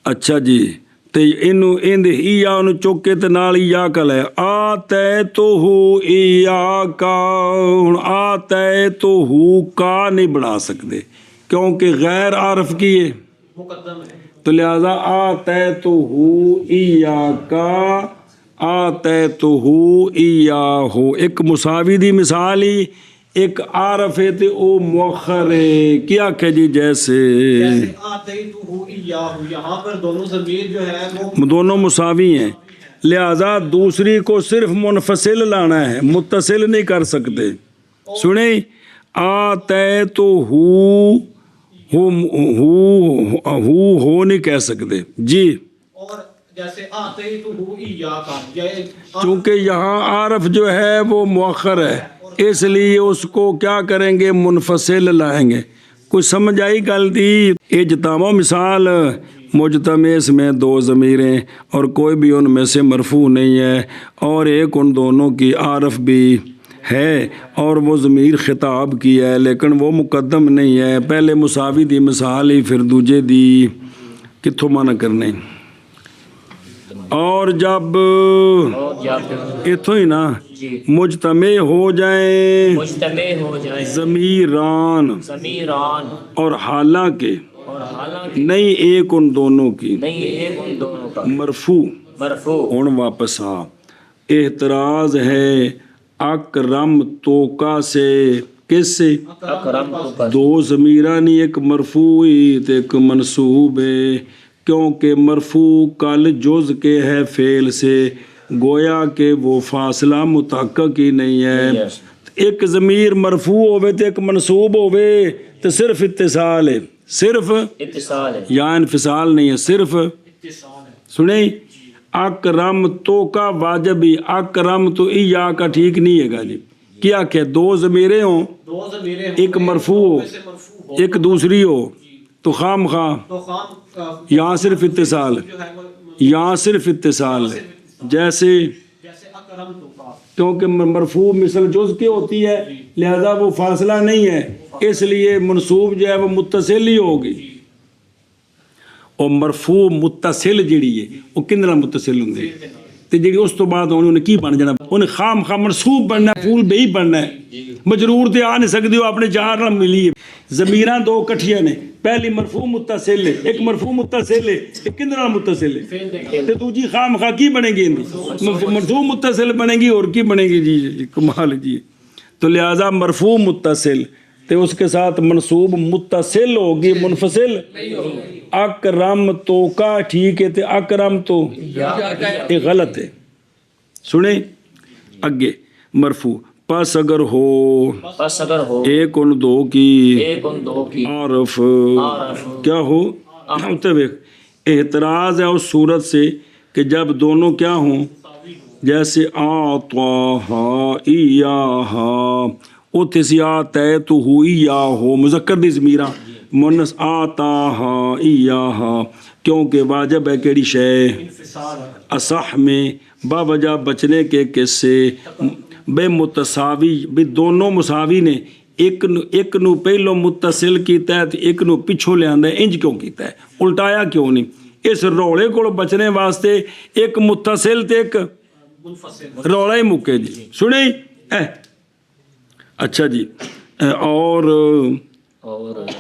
اچھا جی تو ان ایاہ نو چک کے تے نال یا کا لے آتیتہ ایاکا. ہن آتیتہ کا نہیں بنا سکتے کیونکہ غیر عارف کی ہے مقدم ہے. تو لہذا آتیتہ ایاکا آتیتہ ایاہ ایک مساوی دی مثال ہی ایک عارف ہے تے او مؤخر ہے. کیا کہ جی جیسے آتیتہ ایاہ یہاں پر دونوں ضمیر جو ہے وہ دونوں مساوی ہیں لہذا دوسری کو صرف منفصل لانا ہے متصل نہیں کر سکتے. سنیں آتیتہ ہو نہیں کہہ سکتے جی اور جیسے آتیتہ ایاکا چونکہ یہاں عارف جو ہے وہ مؤخر ہے اس لیے اس کو کیا کریں گے منفصل لائیں گے. کوئی سمجھ آئی گل دی. اجتماع مثال مجتمع اس میں دو ضمیریں اور کوئی بھی ان میں سے مرفوع نہیں ہے اور ایک ان دونوں کی عارف بھی ہے اور وہ ضمیر خطاب کی ہے لیکن وہ مقدم نہیں ہے. پہلے مساوی دی مثال ہی پھر دوجے دی کتھوں مانا کرنے. اور جب اتھوں ہی نا مجتمع ہو جائیں مجتمع ہو جائے ضمیران ضمیران اور حالانکہ اور حالانکہ نہیں ایک ان دونوں کی نہیں ایک ان دونوں کا مرفوع. مرفوع ہن واپس آ اعتراض ہے اکرم توکا سے کس سے اکرم کا دو ضمیرانی ایک مرفوع تے ایک منصوب ہے کیونکہ مرفوع کل جز کے ہے فعل سے گویا کہ وہ فاصلہ متحقق ہی نہیں ہے. ایک ضمیر مرفوع ہوئے تے ایک منصوب ہوئے تو صرف اتصال ہے صرف اتصال ہے یا انفصال نہیں ہے صرف اتصال ہے. سنیں اکرم تو کا واجب ہی اکرم تو یا کا ٹھیک نہیں ہے گا جی. کیا کہ دو ضمیریں ہوں دو ضمیریں ہوں ایک مرفوع ہو سے مرفوع ہو ایک دوسری ہو تو خام خواہ تو خام یہاں صرف اتصال جو ہے وہ یہاں صرف اتصال ہے جیسے جیسے اکرم تو کا کیونکہ مرفوع مثل جز کی ہوتی ہے لہذا وہ فاصلہ نہیں ہے اس لیے منصوب جو ہے وہ متصل ہی ہوگی. اور مرفوع متصل جڑی ہے وہ کن نال متصل ہوندی تے جڑی اس تو بعد انہوں نے کی بن جانا انہیں خام خام منصوب بننا ہے پھول بے ہی بننا ہے مجرور تے آ نہیں سکدی وہ اپنے جار نال ملی ہے. ضمیراں دو کٹھیاں نے پہلی مرفوع متصل ہے ایک مرفوع متصل ہے ایک کن نال متصل ہے تے دوجی خام خواہ کی بنے گی مرفوع متصل بنے گی اور کی بنے گی جی کمال جی. تو لہذا مرفوع متصل تے اس کے ساتھ منصوب متصل ہوگی منفصل. اکرم تو کا ٹھیک ہے تے اکرم تو یہ غلط ہے. سنیں اگے مرفوع پس اگر ہو پس اگر ہو ایک ان دو کی ایک ان دو کی عارف کیا ہو اعتراض ہے اس صورت سے کہ جب دونوں کیا ہوں جیسے آطاہا ایاہا اوتھے سی آتیتہ ایاہو مذکر دی ضمیرہ مونس آتاہا ایاہا کیونکہ واجب ہے کیڑی شے اصح میں باوجہ بچنے کے قصے بے متساوی بے دونوں مساوی نے ایک نو پہلو متصل کیتا ہے ایک نو پچھو لے آندا ہے انج کیوں کیتا ہے الٹایا کیوں نہیں. اس رولے کو بچنے واسطے ایک متصل تے ایک رولا ہی مکے جی. سنیں اچھا جی اور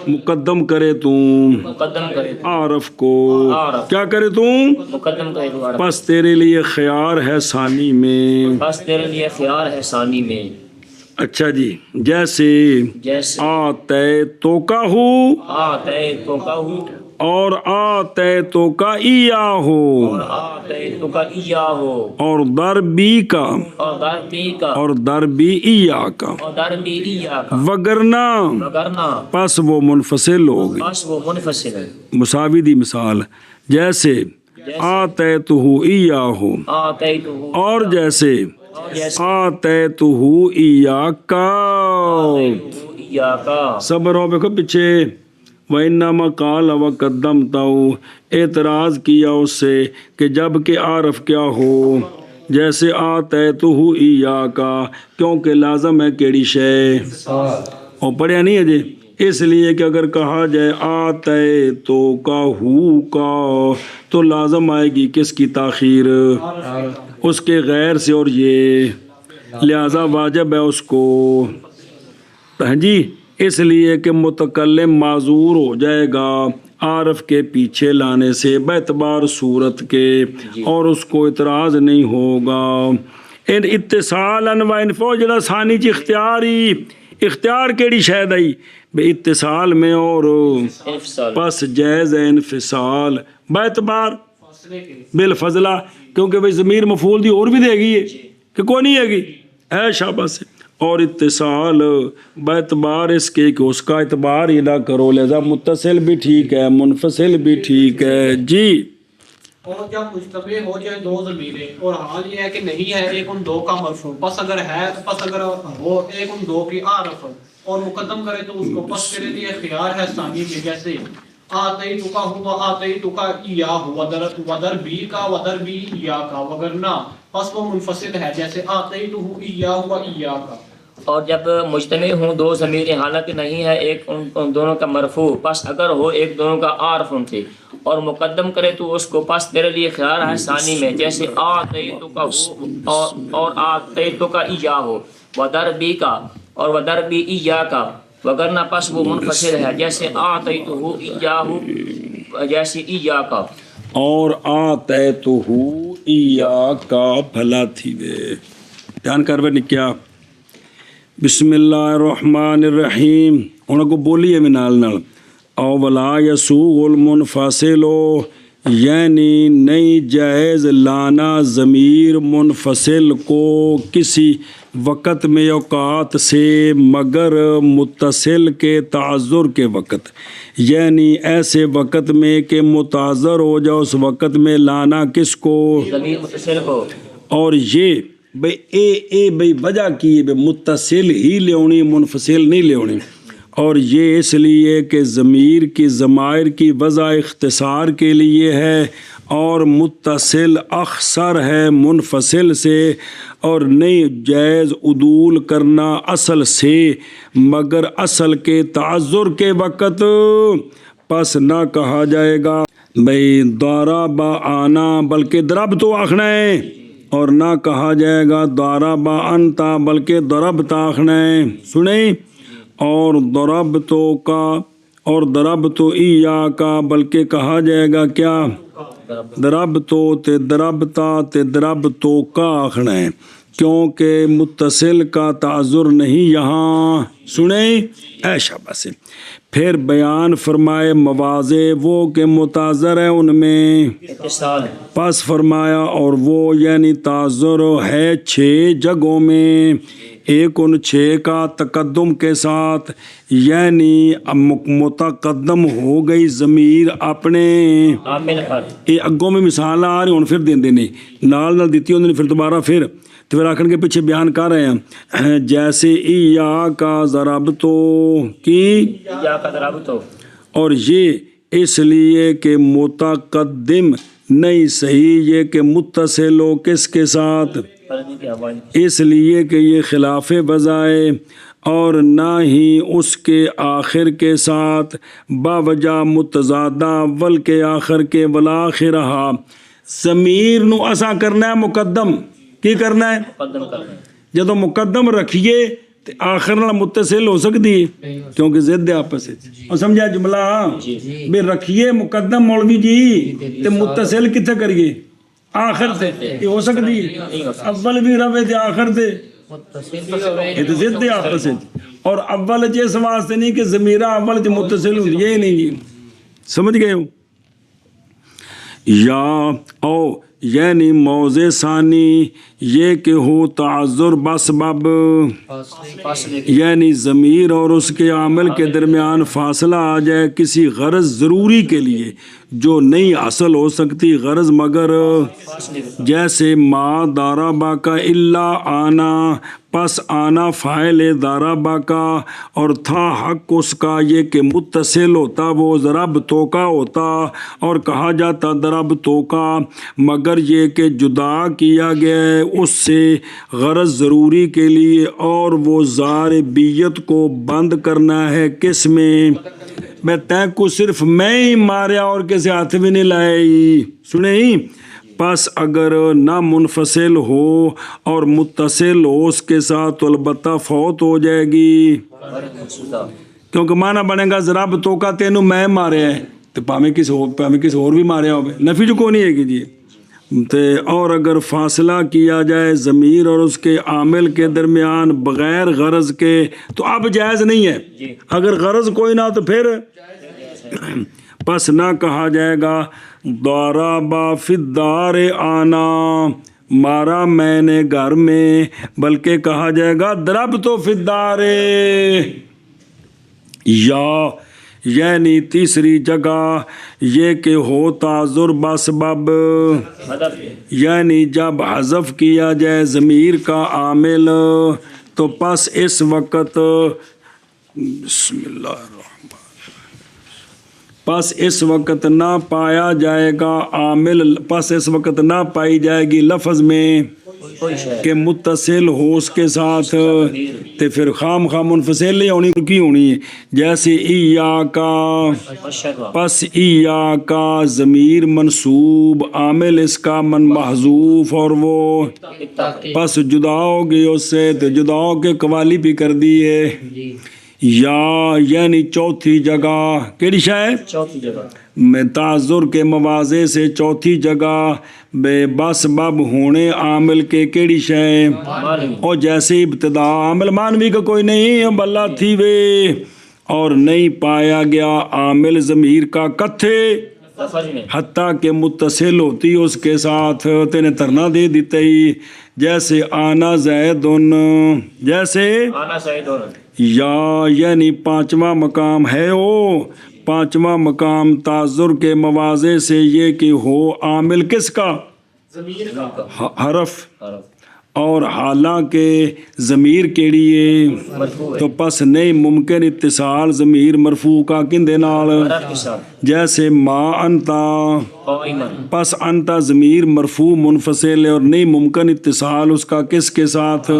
مقدم کرے مقدم کرے عارف کو کیا کرے مقدم کرے تو پس تیرے لیے خیار ہے ثانی میں بس تیرے لیے خیار ہے ثانی میں. اچھا جی جیسے جیسے آتے تو کا ہو آتے تو کا ہو اور آتے تو کا ایا ہو اور آتے تو کا ایا ہو اور در بی کا اور در بی کا اور در بی ایا کا اور در بی ایا کا وگرنا وگرنا پس وہ منفصل ہوگی. بس وہ منفصل ہے. مساوی دی مثال جیسے آتیتہ ایاہ، آتیتہ، اور جیسے جیسے آتیتہ ایاک، ایاکا، صبر ہو دیکھو پیچھے، وَإِنَّمَا قَالَ وَقَدَّمْتَهُ، اعتراض کیا اس سے کہ جب کہ عارف کیا ہو جیسے آتیتہ ایاک، کیونکہ لازم ہے کیڑی شے، اور پڑھیا نہیں ہے جی، اس لیے کہ اگر کہا جائے آتیتو کا ہو کا تو لازم آئے گی کس کی تاخیر، اس کے غیر سے، اور یہ لہذا واجب ہے اس کو، ہاں جی، اس لیے کہ متکلم معذور ہو جائے گا عارف کے پیچھے لانے سے باعتبار صورت کے، اور اس کو اعتراض نہیں ہوگا۔ ان اتصالاً و انفو جڑا ثانی چ اختیاری، اختیار کیڑی شاید آئی بے اتصال میں، اور انفصال، پس جائز ہے انفصال باعتبار فاصلے کے بالفضلہ، کیونکہ بھئی ضمیر مفعول دی اور بھی دے گی ہے کہ کوئی نہیں ہے گی ہے شاباش سے، اور اتصال باعتبار اس کے کہ اس کا اعتبار ہی نہ کرو، لہذا متصل بھی ٹھیک ہے منفصل بھی ٹھیک ہے جی۔ اور جب مجتمع ہو جائے دو ضمیریں، اور حال یہ ہے کہ نہیں ہے ایک ان دو کا مرفوع، پس اگر ہو ایک ان دو کی عارف اور مقدم کرے تو اس کو پس تیرے لیے خیار ہے ثانی میں، جیسے آتیتو کا ہوا آتیتو کا ایاہ، ودر بی کا ودر بی ایاہ کا، وگرنہ پس وہ منفصل ہے جیسے آتیتو ایاہ و ایاہ کا۔ اور جب مجتمع ہوں دو ضمیریں، حالانکہ نہیں ہے ایک ان دونوں کا مرفوع، پس اگر ہو ایک دونوں کا عارف ان سے اور مقدم کرے تو اس کو پس تیرے لیے خیار ہے ثانی میں، جیسے آتیتو کا ہو اور آتیتو کا ایاہ ہو، ودر بی کا اور ودر بی ایاہ کا، وگرنہ پس وہ منفصل ہے جیسے آتیتو ایاہ جیسے ایاہ کا، اور آتیتہ ایاک بھلا تھی وے، دھیان کر بے کیا، بسم اللہ الرحمن الرحیم، انہوں کو بولی ہے میں نال نال، او ولا یسوغ المنفصل، یعنی نہیں جائز لانا ضمیر منفصل کو کسی وقت میں اوقات سے مگر متصل کے تعذر کے وقت، یعنی ایسے وقت میں کہ متعذر ہو جائے اس وقت میں لانا کس کو، ضمیر متصل کو، اور یہ بھئی اے بھئی وجہ کی ہے متصل ہی لیونی منفصل نہیں لیونی، اور یہ اس لیے کہ ضمیر کی ضمائر کی وضع اختصار کے لیے ہے، اور متصل اخصر ہے منفصل سے، اور نہیں جائز عدول کرنا اصل سے مگر اصل کے تعذر کے وقت، پس نہ کہا جائے گا بھئی ضرب آنا بلکہ ضرب تو آخنا ہے، اور نہ کہا جائے گا ضرب انتا بلکہ ضربت آخنا ہے، سنیں، اور ضرب تو کا اور ضرب تو ایاک کا بلکہ کہا جائے گا کیا ضرب تو تے ضربتا تے ضرب تو کا آخنا ہے، کیونکہ متصل کا تعذر نہیں یہاں، سنیں اے شاباش۔ پھر بیان فرمائے مواضع وہ کہ متعذر ہے ان میں، اتصال، پس فرمایا اور وہ یعنی تعذر ہے 6 جگہوں میں، ایک ان 6 کا تقدم کے ساتھ، یعنی متقدم ہو گئی ضمیر اپنے، عامل پر، یہ اگوں میں مثال آ رہی ہوں پھر دین دینے نال دیتی ہوں پھر دوبارہ پھر آخر کے پیچھے بیان کر رہے ہیں، جیسے ایاک ضربت کی، ایاک ضربت، اور یہ اس لیے کہ متقدم نہیں صحیح یہ کہ متصل ہو کس کے ساتھ، اس لیے کہ یہ خلاف وضع ہے، اور نہ ہی اس کے آخر کے ساتھ باوجہ متضادہ اول کے آخر کے والآخرہ، ضمیر نو اسا کرنا ہے مقدم، کی کرنا ہے مقدم کرنا، جدو مقدم رکھیے تو آخر نال متصل ہو سکتی ہے کیونکہ ضد ہے آپس میں، اور سمجھا جملہ بے رکھیے مقدم مولوی جی تے متصل کتنے کریے آخر تے، یہ ہو سکتی ہے اول بھی رہے تے آخر تے، یہ تو ضد ہے آپس میں، اور اول اس واسطے نہیں کہ ضمیرہ اول تے متصل ہوں، یہ نہیں جی، سمجھ گئے ہو، یا او یعنی موضع ثانی یہ کہ ہو تعذر بسبب، یعنی ضمیر اور اس کے عامل کے درمیان فاصلہ آ جائے کسی غرض ضروری کے لیے جو نہیں حاصل ہو سکتی غرض مگر، جیسے ما دارابا کا اللہ آنا، پس آنا فاعل دارابا کا، اور تھا حق اس کا یہ کہ متصل ہوتا وہ ضرب تو کا ہوتا اور کہا جاتا ضرب تو کا، مگر یہ کہ جدا کیا گیا ہے اس سے غرض ضروری کے لیے، اور وہ ضاربیت کو بند کرنا ہے کس میں، میں تین کو صرف میں ہی ماریا اور کسی ہاتھ بھی نہیں لائی، سنیں، پس اگر نہ منفصل ہو اور متصل ہو اس کے ساتھ تو البتہ فوت ہو جائے گی، کیونکہ معنی بنے گا ضرب تو کا تینوں میں ماریا ہے تو پاویں کسی اور بھی ماریا ہو، نفی جو کو نہیں ہے کیجیے، اور اگر فاصلہ کیا جائے ضمیر اور اس کے عامل کے درمیان بغیر غرض کے تو اب جائز نہیں ہے، اگر غرض کوئی نہ تو پھر پس نہ کہا جائے گا ضربا فی الدار آنا، مارا میں نے گھر میں، بلکہ کہا جائے گا ضرب تو فی الدار، یا یعنی تیسری جگہ یہ کہ ہو تعذر بسبب، یعنی جب حذف کیا جائے ضمیر کا عامل تو پس اس وقت بسم اللہ الرحمن، پس اس وقت نہ پایا جائے گا عامل، پس اس وقت نہ پائی جائے گی لفظ میں کہ متصل ہو اس کے ساتھ، تو پھر خام منفصل نہیں ہونی کی ہونی ہے، جیسے ایا کا، پس ایا کا ضمیر منصوب عامل اس کا من محذوف، اور وہ پس جدا ہو گئی اس سے تو جدا ہو کے قوالی بھی کر دی ہے، یا یعنی چوتھی جگہ کیڑی شے، چوتھی جگہ میں تعذر کے مواضع سے چوتھی جگہ بے بسبب ہونے عامل کے کیڑی شے، اور جیسے ابتدا عامل مانوی کا کوئی نہیں اب اللہ تھی وے، اور نہیں پایا گیا عامل ضمیر کا کتھے حتیٰ کہ متصل ہوتی اس کے ساتھ تینے ترنا دے دیتے ہی، جیسے آنا زیدن، جیسے آنا زیدن، یا یعنی پانچواں مقام ہے وہ، پانچواں مقام تعذر کے مواضع سے یہ کہ ہو عامل کس کا، حرف، اور حالانکہ ضمیر کیڑی ہے تو پس نہیں ممکن اتصال ضمیر مرفوع کا کندے نال، جیسے ما انتا، پس انتا ضمیر مرفوع منفصل اور نہیں ممکن اتصال اس کا کس کے ساتھ،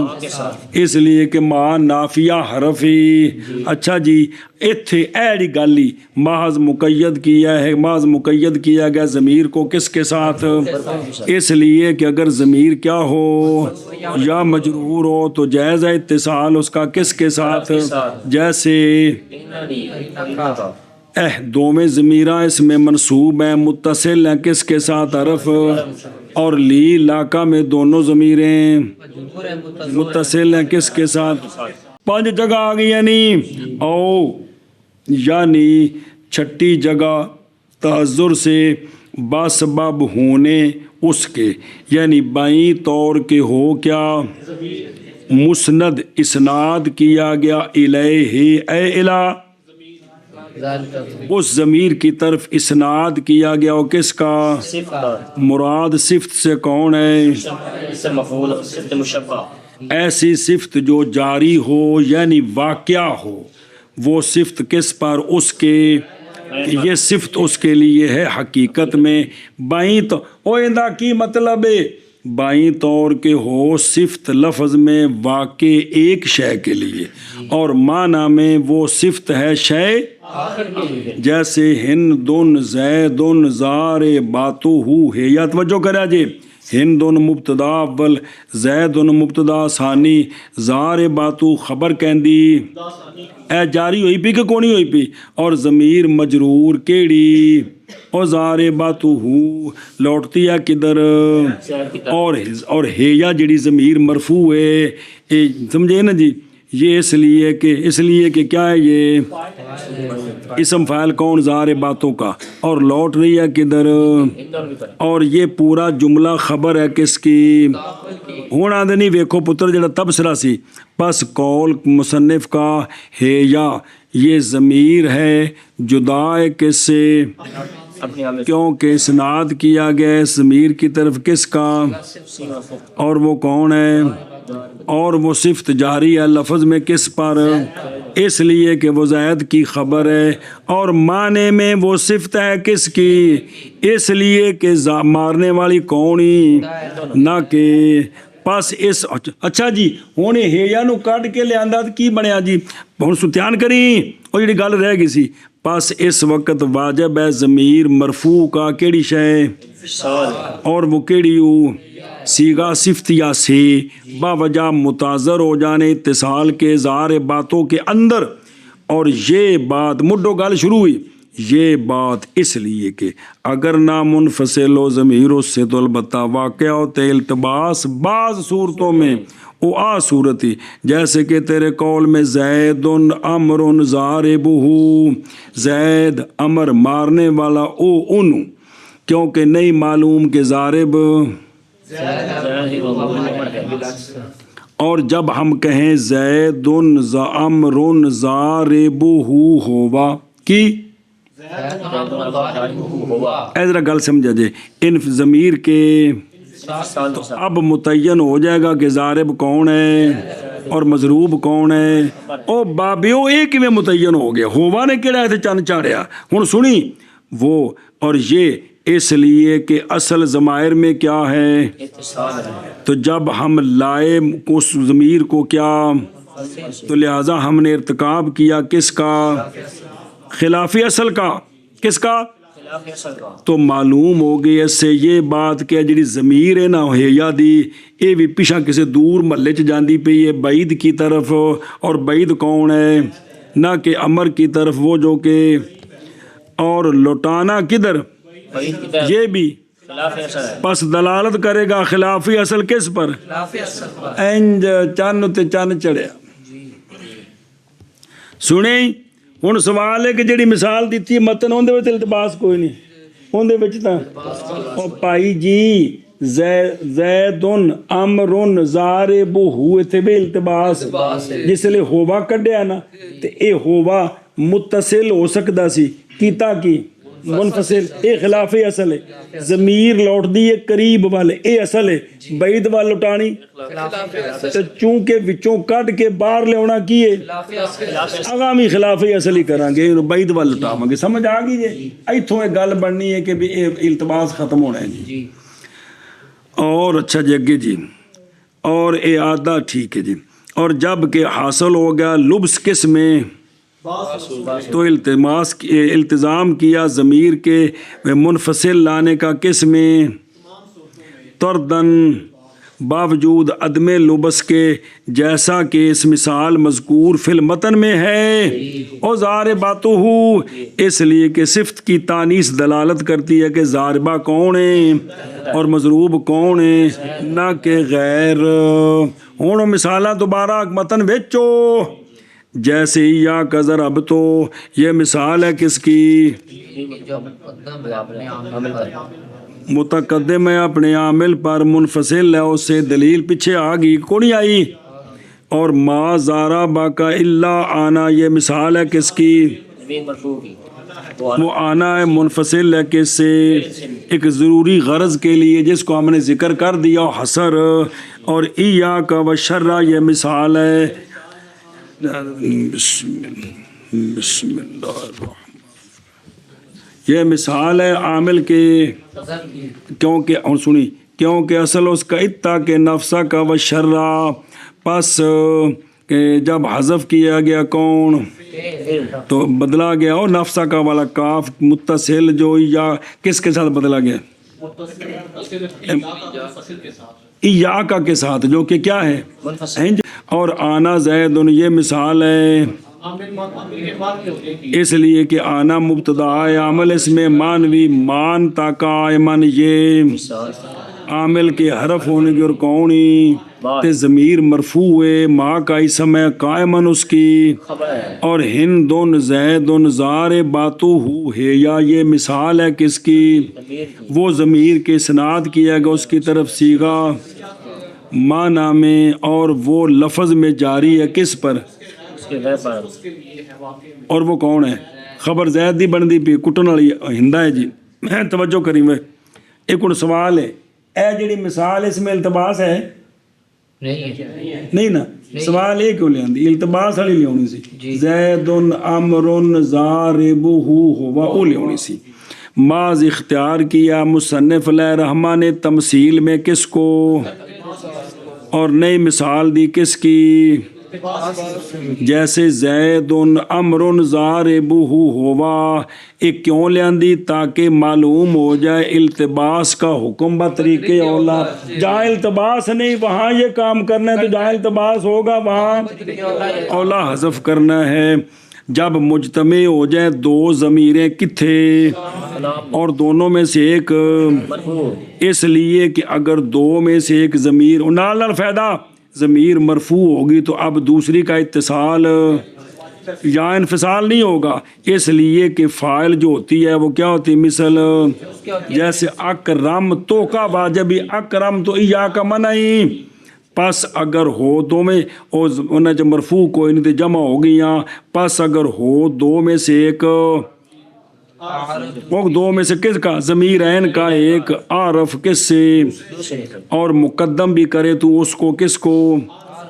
اس لیے کہ ما نافیہ حرف ہی، اچھا جی ایتھے ایڑی گالی محض مقید کیا ہے، محض مقید کیا گیا ضمیر کو کس کے ساتھ، اس لیے کہ اگر ضمیر کیا ہو یا مجرور ہو تو جائز ہے اتصال اس کا کس کے ساتھ، جیسے دوویں ضمیراں اس میں منصوب ہیں، متصل ہیں کس کے ساتھ، حرف، اور لی لاکا میں دونوں ضمیریں متصل ہیں کس کے ساتھ، پانچ جگہ آ گئی یعنی چھٹی جگہ تعذر سے باسباب ہونے اس کے، یعنی بائیں طور کے ہو کیا مسند اسناد کیا گیا الیہ اے الہ، اس ضمیر کی طرف اسناد کیا گیا اور کس کا، مراد صفت سے کون ہے، ایسی صفت جو جاری ہو یعنی واقعہ ہو، وہ صفت کس پر، اس کے، یہ صفت اس کے لیے ہے حقیقت میں، بائیں تو اوندہ کی مطلب ہے بائیں طور کے ہو صفت لفظ میں واقع ایک شے کے لیے، اور معنی میں وہ صفت ہے شے، جیسے ہندن زیدن زار باتو ہے، یا توجہ کرا جی، ہندن مبتدا اول، زیدن مبتدا ثانی، زار باتو خبر کہندی، اے جاری ہوئی پی کہ کونی ہوئی پی، اور ضمیر مجرور کیڑی، اور زار باتو ہو لوٹتی ہے کدھر، اور ہیا جڑی ضمیر مرفوع ہے، سمجھے نا جی، یہ اس لیے کہ کیا ہے یہ اسم فاعل کون ظاہر باتوں کا اور لوٹ رہی ہے کدھر اور یہ پورا جملہ خبر ہے کس کی ہوں آدھے نہیں ویکھو پتر جڑا تبصرہ سی بس قول مصنف کا ہے یا یہ ضمیر ہے جدا ہے کس سے کیونکہ اسناد کیا گیا ہے ضمیر کی طرف کس کا اور وہ کون ہے اور وہ صفت جاری ہے لفظ میں کس پر اس لیے کہ وہ زید کی خبر ہے اور معنی میں وہ صفت ہے کس کی اس لیے کہ مارنے والی کون ہی نہ کہ پس اس اچھا جی ہوں ہیا نو کڈ کے لیا کی بنیا جی ہوں سو کری وہ جی گل رہ گئی سی پس اس وقت واجب ہے ضمیر مرفوع کا کیڑی شے اور وہ کیڑی سیگا صفتیہ سے باوجہ متاثر ہو جانے اتصال کے ظاہر باتوں کے اندر اور یہ بات مڈو گل شروع ہوئی یہ بات اس لیے کہ اگر نہ منفصل و ضمیر اس سے تو البتہ واقع ہوتے التباس بعض صورتوں میں وہ صورتی جیسے کہ تیرے قول میں زید امر ضاربہ زید امر مارنے والا او انو کیونکہ نہیں معلوم کہ ضارب اور جب ہم کہیں زید امر ضاربہ ہوا کی ذرا گل سمجھا جائے ان ضمیر کے تو اب متعین ہو جائے گا کہ ضارب کون ہے اور مضروب کون ہے او بابیو ایک میں متعین ہو گیا ہوا نے کیڑا ہے چند چاڑیا ہوں سنی وہ اور یہ اس لیے کہ اصل ضمائر میں کیا ہے تو جب ہم لائے اس ضمیر کو کیا تو لہٰذا ہم نے ارتکاب کیا کس کا خلافی اصل کا کس کا تو معلوم ہو گئی اس سے یہ بات کہ جڑی ضمیر ہے نا ہیا دی یہ بھی پیچھا کسی دور محلے چ جاندی پئی ہے بعید کی طرف اور بعید کون ہے نہ کہ امر کی طرف وہ جو کہ اور لوٹانا کدھر یہ بھی پس دلالت کرے گا خلافی اصل کس پر انج چن تے چن چڑھیا سنیں ہوں سوال ہے کہ جڑی مثال دیتی متن اندر التباس کوئی نہیں اندر پائی جی زید امر ضاربہ اتنے بھی التباس جس لئے ہوا کڈیا نا تے اے ہوا متصل ہو سکتا سی کیتا کی منفصل اے خلافی اصل ہے ضمیر لوٹ دی قریب والے اے اصل ہے بعید وال لٹانی تو چونکہ وچوں کٹ کے باہر لے ہونا کی ہے آگامی خلافی اصل ہی کریں گے بعید وال لٹاواں گے سمجھ آ گئی جی ایتھوں ایک گل بننی ہے کہ اے التباس ختم ہونا ہے جی اور اچھا جی اگے جی اور اے آدھا ٹھیک ہے جی اور جب کہ حاصل ہو گیا لبس کس میں تو التزام کیا ضمیر کے منفصل لانے کا کس میں تردن باوجود عدم لبس کے جیسا کہ اس مثال مذکور فی المتن میں ہے اور ضارباتہ اس لیے کہ صفت کی تانیث دلالت کرتی ہے کہ ضاربہ کون ہے اور مضروب کون ہے نہ کہ غیر ہوں مثالہ دوبارہ متن ویچو جیسے یا کا ضرب تو یہ مثال ہے کس کی متقدم ہے اپنے عامل پر منفصل ہے اس سے دلیل پیچھے آ گئی کون آئی اور ما زارا باقا اللہ آنا یہ مثال ہے کس کی وہ آنا ہے منفصل ہے کس سے ایک ضروری غرض کے لیے جس کو ہم نے ذکر کر دیا حسر اور ایا کا وشرہ یہ مثال ہے بسم اللہ الرحمن یہ مثال ہے عامل کے کیونکہ اور سنی کیونکہ اصل اس کا اتا کہ نفسہ کا وشرہ پس کہ جب حذف کیا گیا کون تو بدلا گیا اور نفسہ کا والا کاف متصل جو یا کس کے ساتھ بدلا گیا یا کا کے ساتھ جو کہ کیا ہے اور آنا زید یہ مثال ہے اس لیے کہ آنا مبتدا ہے عمل اس میں مانوی مان تا قائمن یہ عامل کے حرف ہونے کی اور کونی تے ضمیر مرفوع ہوئے ماں کا اسم ہے قائمن اس کی خبر ہے اور ہندن زیدن زار باتو ہو ہے یا یہ مثال ہے کس کی ضمیر کی وہ ضمیر کے اسناد کیا گیا اس کی طرف صیغہ معنی میں اور وہ لفظ میں جاری ہے کس پر اس کے غیر پر اور وہ کون ہے خبر زید دی بن دی پی کٹن والی ہندا ہے جی میں توجہ کری میں ایک ہن سوال ہے اے جڑی مثال اس میں التباس ہے نہیں نا سوال یہ کیوں لیاندی التباس والی لیاونی سی زیدن امرن ضاربہ ہوا او لیاونی سی ماض اختیار کیا مصنف علیہ رحمٰ نے تمثیل میں کس کو اور نئی مثال دی کس کی جیسے زیدن امرن ضاربہ ہوا ایک کیوں لیاندی تاکہ معلوم ہو جائے التباس کا حکم بطریقے اولا جہاں التباس نہیں وہاں یہ کام کرنا ہے تو جہاں التباس ہوگا وہاں اولا حذف کرنا ہے جب مجتمع ہو جائے دو ضمیریں کتھے اور دونوں میں سے ایک اس لیے کہ اگر دو میں سے ایک ضمیر نال فائدہ ضمیر مرفوع ہوگی تو اب دوسری کا اتصال یا انفصال نہیں ہوگا اس لیے کہ فاعل جو ہوتی ہے وہ کیا ہوتی ہے مثل جیسے اکرم تو کا واجبی اکرم تو یا کا منع ہی پس اگر ہو دو میں انہیں جب مرفوع کوئی نہیں تو جمع ہو گئی پس اگر ہو دو میں سے ایک وہ دو میں سے کس کا ضمیر عین کا ایک عارف کس سے اور مقدم بھی کرے تو اس کو کس کو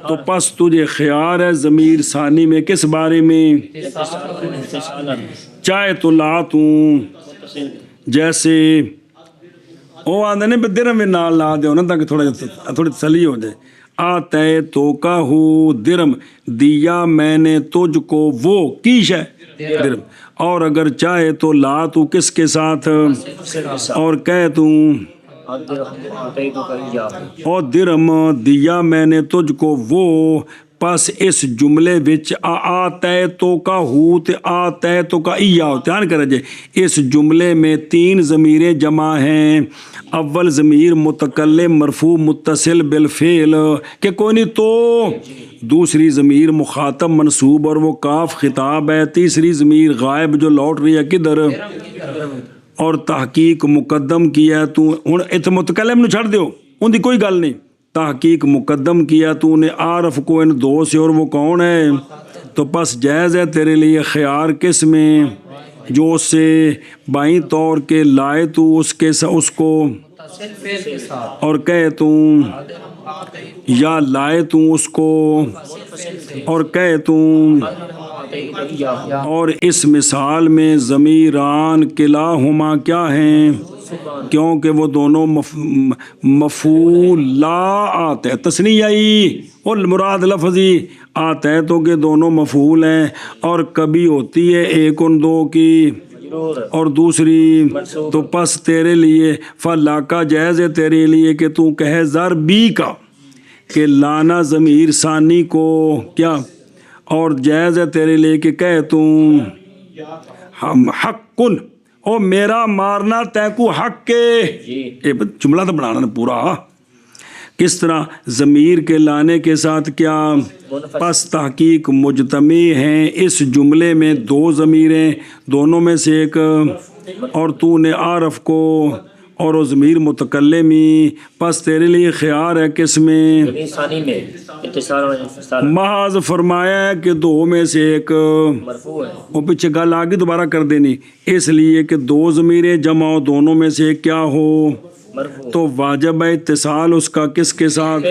تو پس تجھے خیال ہے ضمیر ثانی میں کس بارے میں چاہے تو لا توں جیسے وہ آدھے نے درم میں نال لا دے نا تاکہ تھوڑی تسلی ہو جائے آتے تو کا ہو درم دیا میں نے تجھ کو وہ کیش ہے درم اور اگر چاہے تو لا تو کس کے ساتھ اور کہہ تو اور درم دیا میں نے تجھ کو وہ پس اس جملے وچ آتے تو کا ہو تے آتے تو کا ایا دھیان کرے جے اس جملے میں تین ضمیریں جمع ہیں اول ضمیر متکلم مرفوع متصل بالفعل کہ کوئی نہیں تو دوسری ضمیر مخاطب منصوب اور وہ کاف خطاب ہے تیسری ضمیر غائب جو لوٹ رہی ہے کدھر اور تحقیق مقدم کیا ہے تو ہن ات متکلم نو چھڑ دیو ان دی کوئی گل نہیں تحقیق مقدم کیا تو نے عارف کو ان دو سے اور وہ کون ہے تو پس جائز ہے تیرے لیے خیار کس میں جو اس سے بائیں طور کے لائے تو اس کو اور کہے تو یا لائے تو اس کو اور کہے تو اور اس مثال میں ضمیران کلاہما کیا ہیں کیونکہ وہ دونوں مفعول لا آتے ہیں تثنیہ اور مراد لفظی آتے ہیں تو کہ دونوں مفعول ہیں اور کبھی ہوتی ہے ایک ان دو کی اور دوسری تو پس تیرے لیے فلا کا جائز ہے تیرے لیے کہ تو کہے ضربی کا کہ لانا ضمیر ثانی کو کیا اور جائز ہے تیرے لیے کہ کہے تم ہم حق کن او میرا مارنا تیکو حق کے جملہ تو بنانا پورا کس طرح ضمیر کے لانے کے ساتھ کیا پس تحقیق مجتمع ہیں اس جملے میں دو ضمیریں دونوں میں سے ایک اور تو نے عارف کو اور وہ ضمیر متکلمی پس تیرے لیے خیار ہے کس میں محض فرمایا ہے کہ دو میں سے ایک وہ پیچھے گل آگے دوبارہ کر دینی اس لیے کہ دو ضمیریں جمع ہو دونوں میں سے ایک کیا ہو تو واجب ہے اتصال اس کا کس کے ساتھ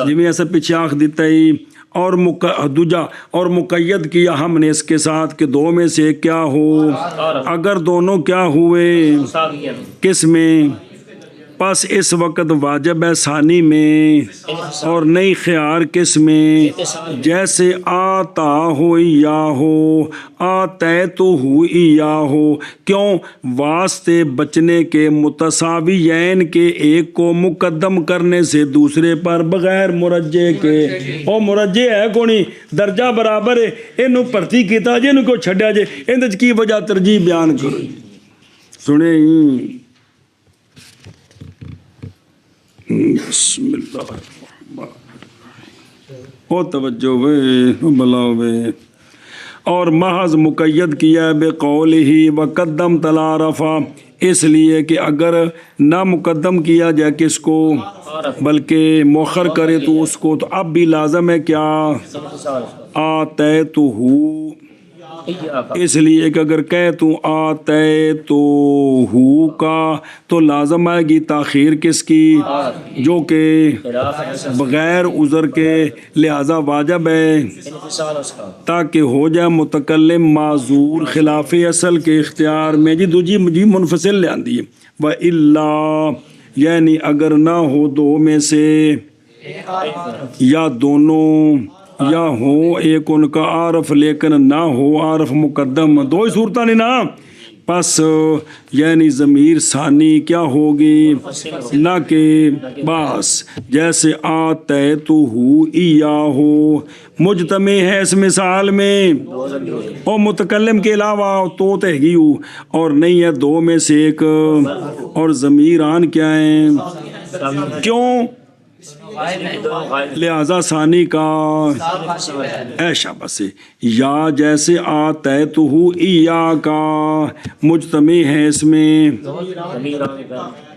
جی ایسا پیچھے آنکھ دیتا ہی اور دوجا اور مقید کیا ہم نے اس کے ساتھ کہ دو میں سے کیا ہو اگر دونوں کیا ہوئے کس میں پس اس وقت واجب ہے ثانی میں اور نئی خیار کس میں جیسے آتا ہو یا ہو آتے تو ہو یا ہو کیوں واسطے بچنے کے متساویین کے ایک کو مقدم کرنے سے دوسرے پر بغیر مرجع کے او مرجع ہے کونی درجہ برابر ہے اینو بھرتی کیتا جے اینو کیوں چھڈیا جے اندر کی وجہ ترجیح بیان کرو سنے بسم اللہ او توجہ وے بلاؤ وے. اور محض مقید کیا بے قول ہی وقدم تلارفا، اس لیے کہ اگر نہ مقدم کیا جائے کس کو بلکہ مؤخر کرے تو اس کو، تو اب بھی لازم ہے کیا آتے تو ہو، اس لیے کہ اگر کہہ تو آتے تو ہو کا تو لازم آئے گی تاخیر کس کی، جو کہ بغیر عذر کے، لہذا واجب ہے تاکہ ہو جائے متکلم معذور خلاف اصل کے اختیار میں. جی دوجی مجھے منفصل لے آندی ہے. وَإِلَّا، یعنی اگر نہ ہو دو میں سے یا دونوں، یا ہو ایک ان کا عارف لیکن نہ ہو عارف مقدم، دو ہی صورتیں نہیں نا، پس یعنی ضمیر ثانی کیا ہوگی، نہ کہ بس جیسے آتے تو ہو یا ہو مجتمع ہے اس مثال میں، اور متکلم کے علاوہ تو تہگی ہو، اور نہیں ہے دو میں سے ایک، اور ضمیران کیا ہیں، کیوں لہذا ثانی کا ایشا بس. یا جیسے آتے تو ہو یا کا مجتمع ہے اس میں،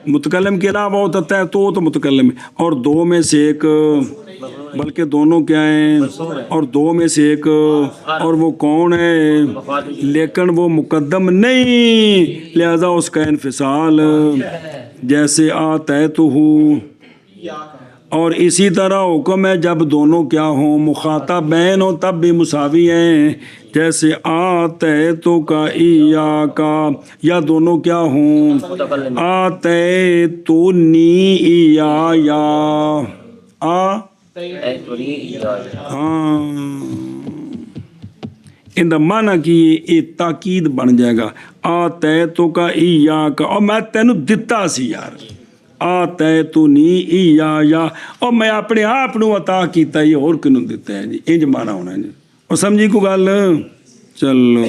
متکلم کے علاوہ ہوتا ہے تو متکلم ہے، اور دو میں سے ایک، بلکہ دونوں کیا ہیں، اور دو میں سے ایک، اور وہ کون ہے، لیکن وہ مقدم نہیں، لہذا اس کا انفصال جیسے آتے تو ہو. اور اسی طرح حکم ہے جب دونوں کیا ہوں مخاطبین ہوں تب بھی مساوی ہیں، جیسے آتے تو کا ایا کا، یا دونوں کیا ہوں آتے تو نی ایا یا ہاں، ان دا معنی کی یہ تاکید بن جائے گا. آتے تو کا ایا کا، اور میں تینوں دتا سی یار، آتے تو نی یا، اور میں اپنے آپ نو عطا کیتا، یہ اور کنوں دیتا ہے جی، انج مانا ہونا ہے جی. اور سمجھی کو گل، چلو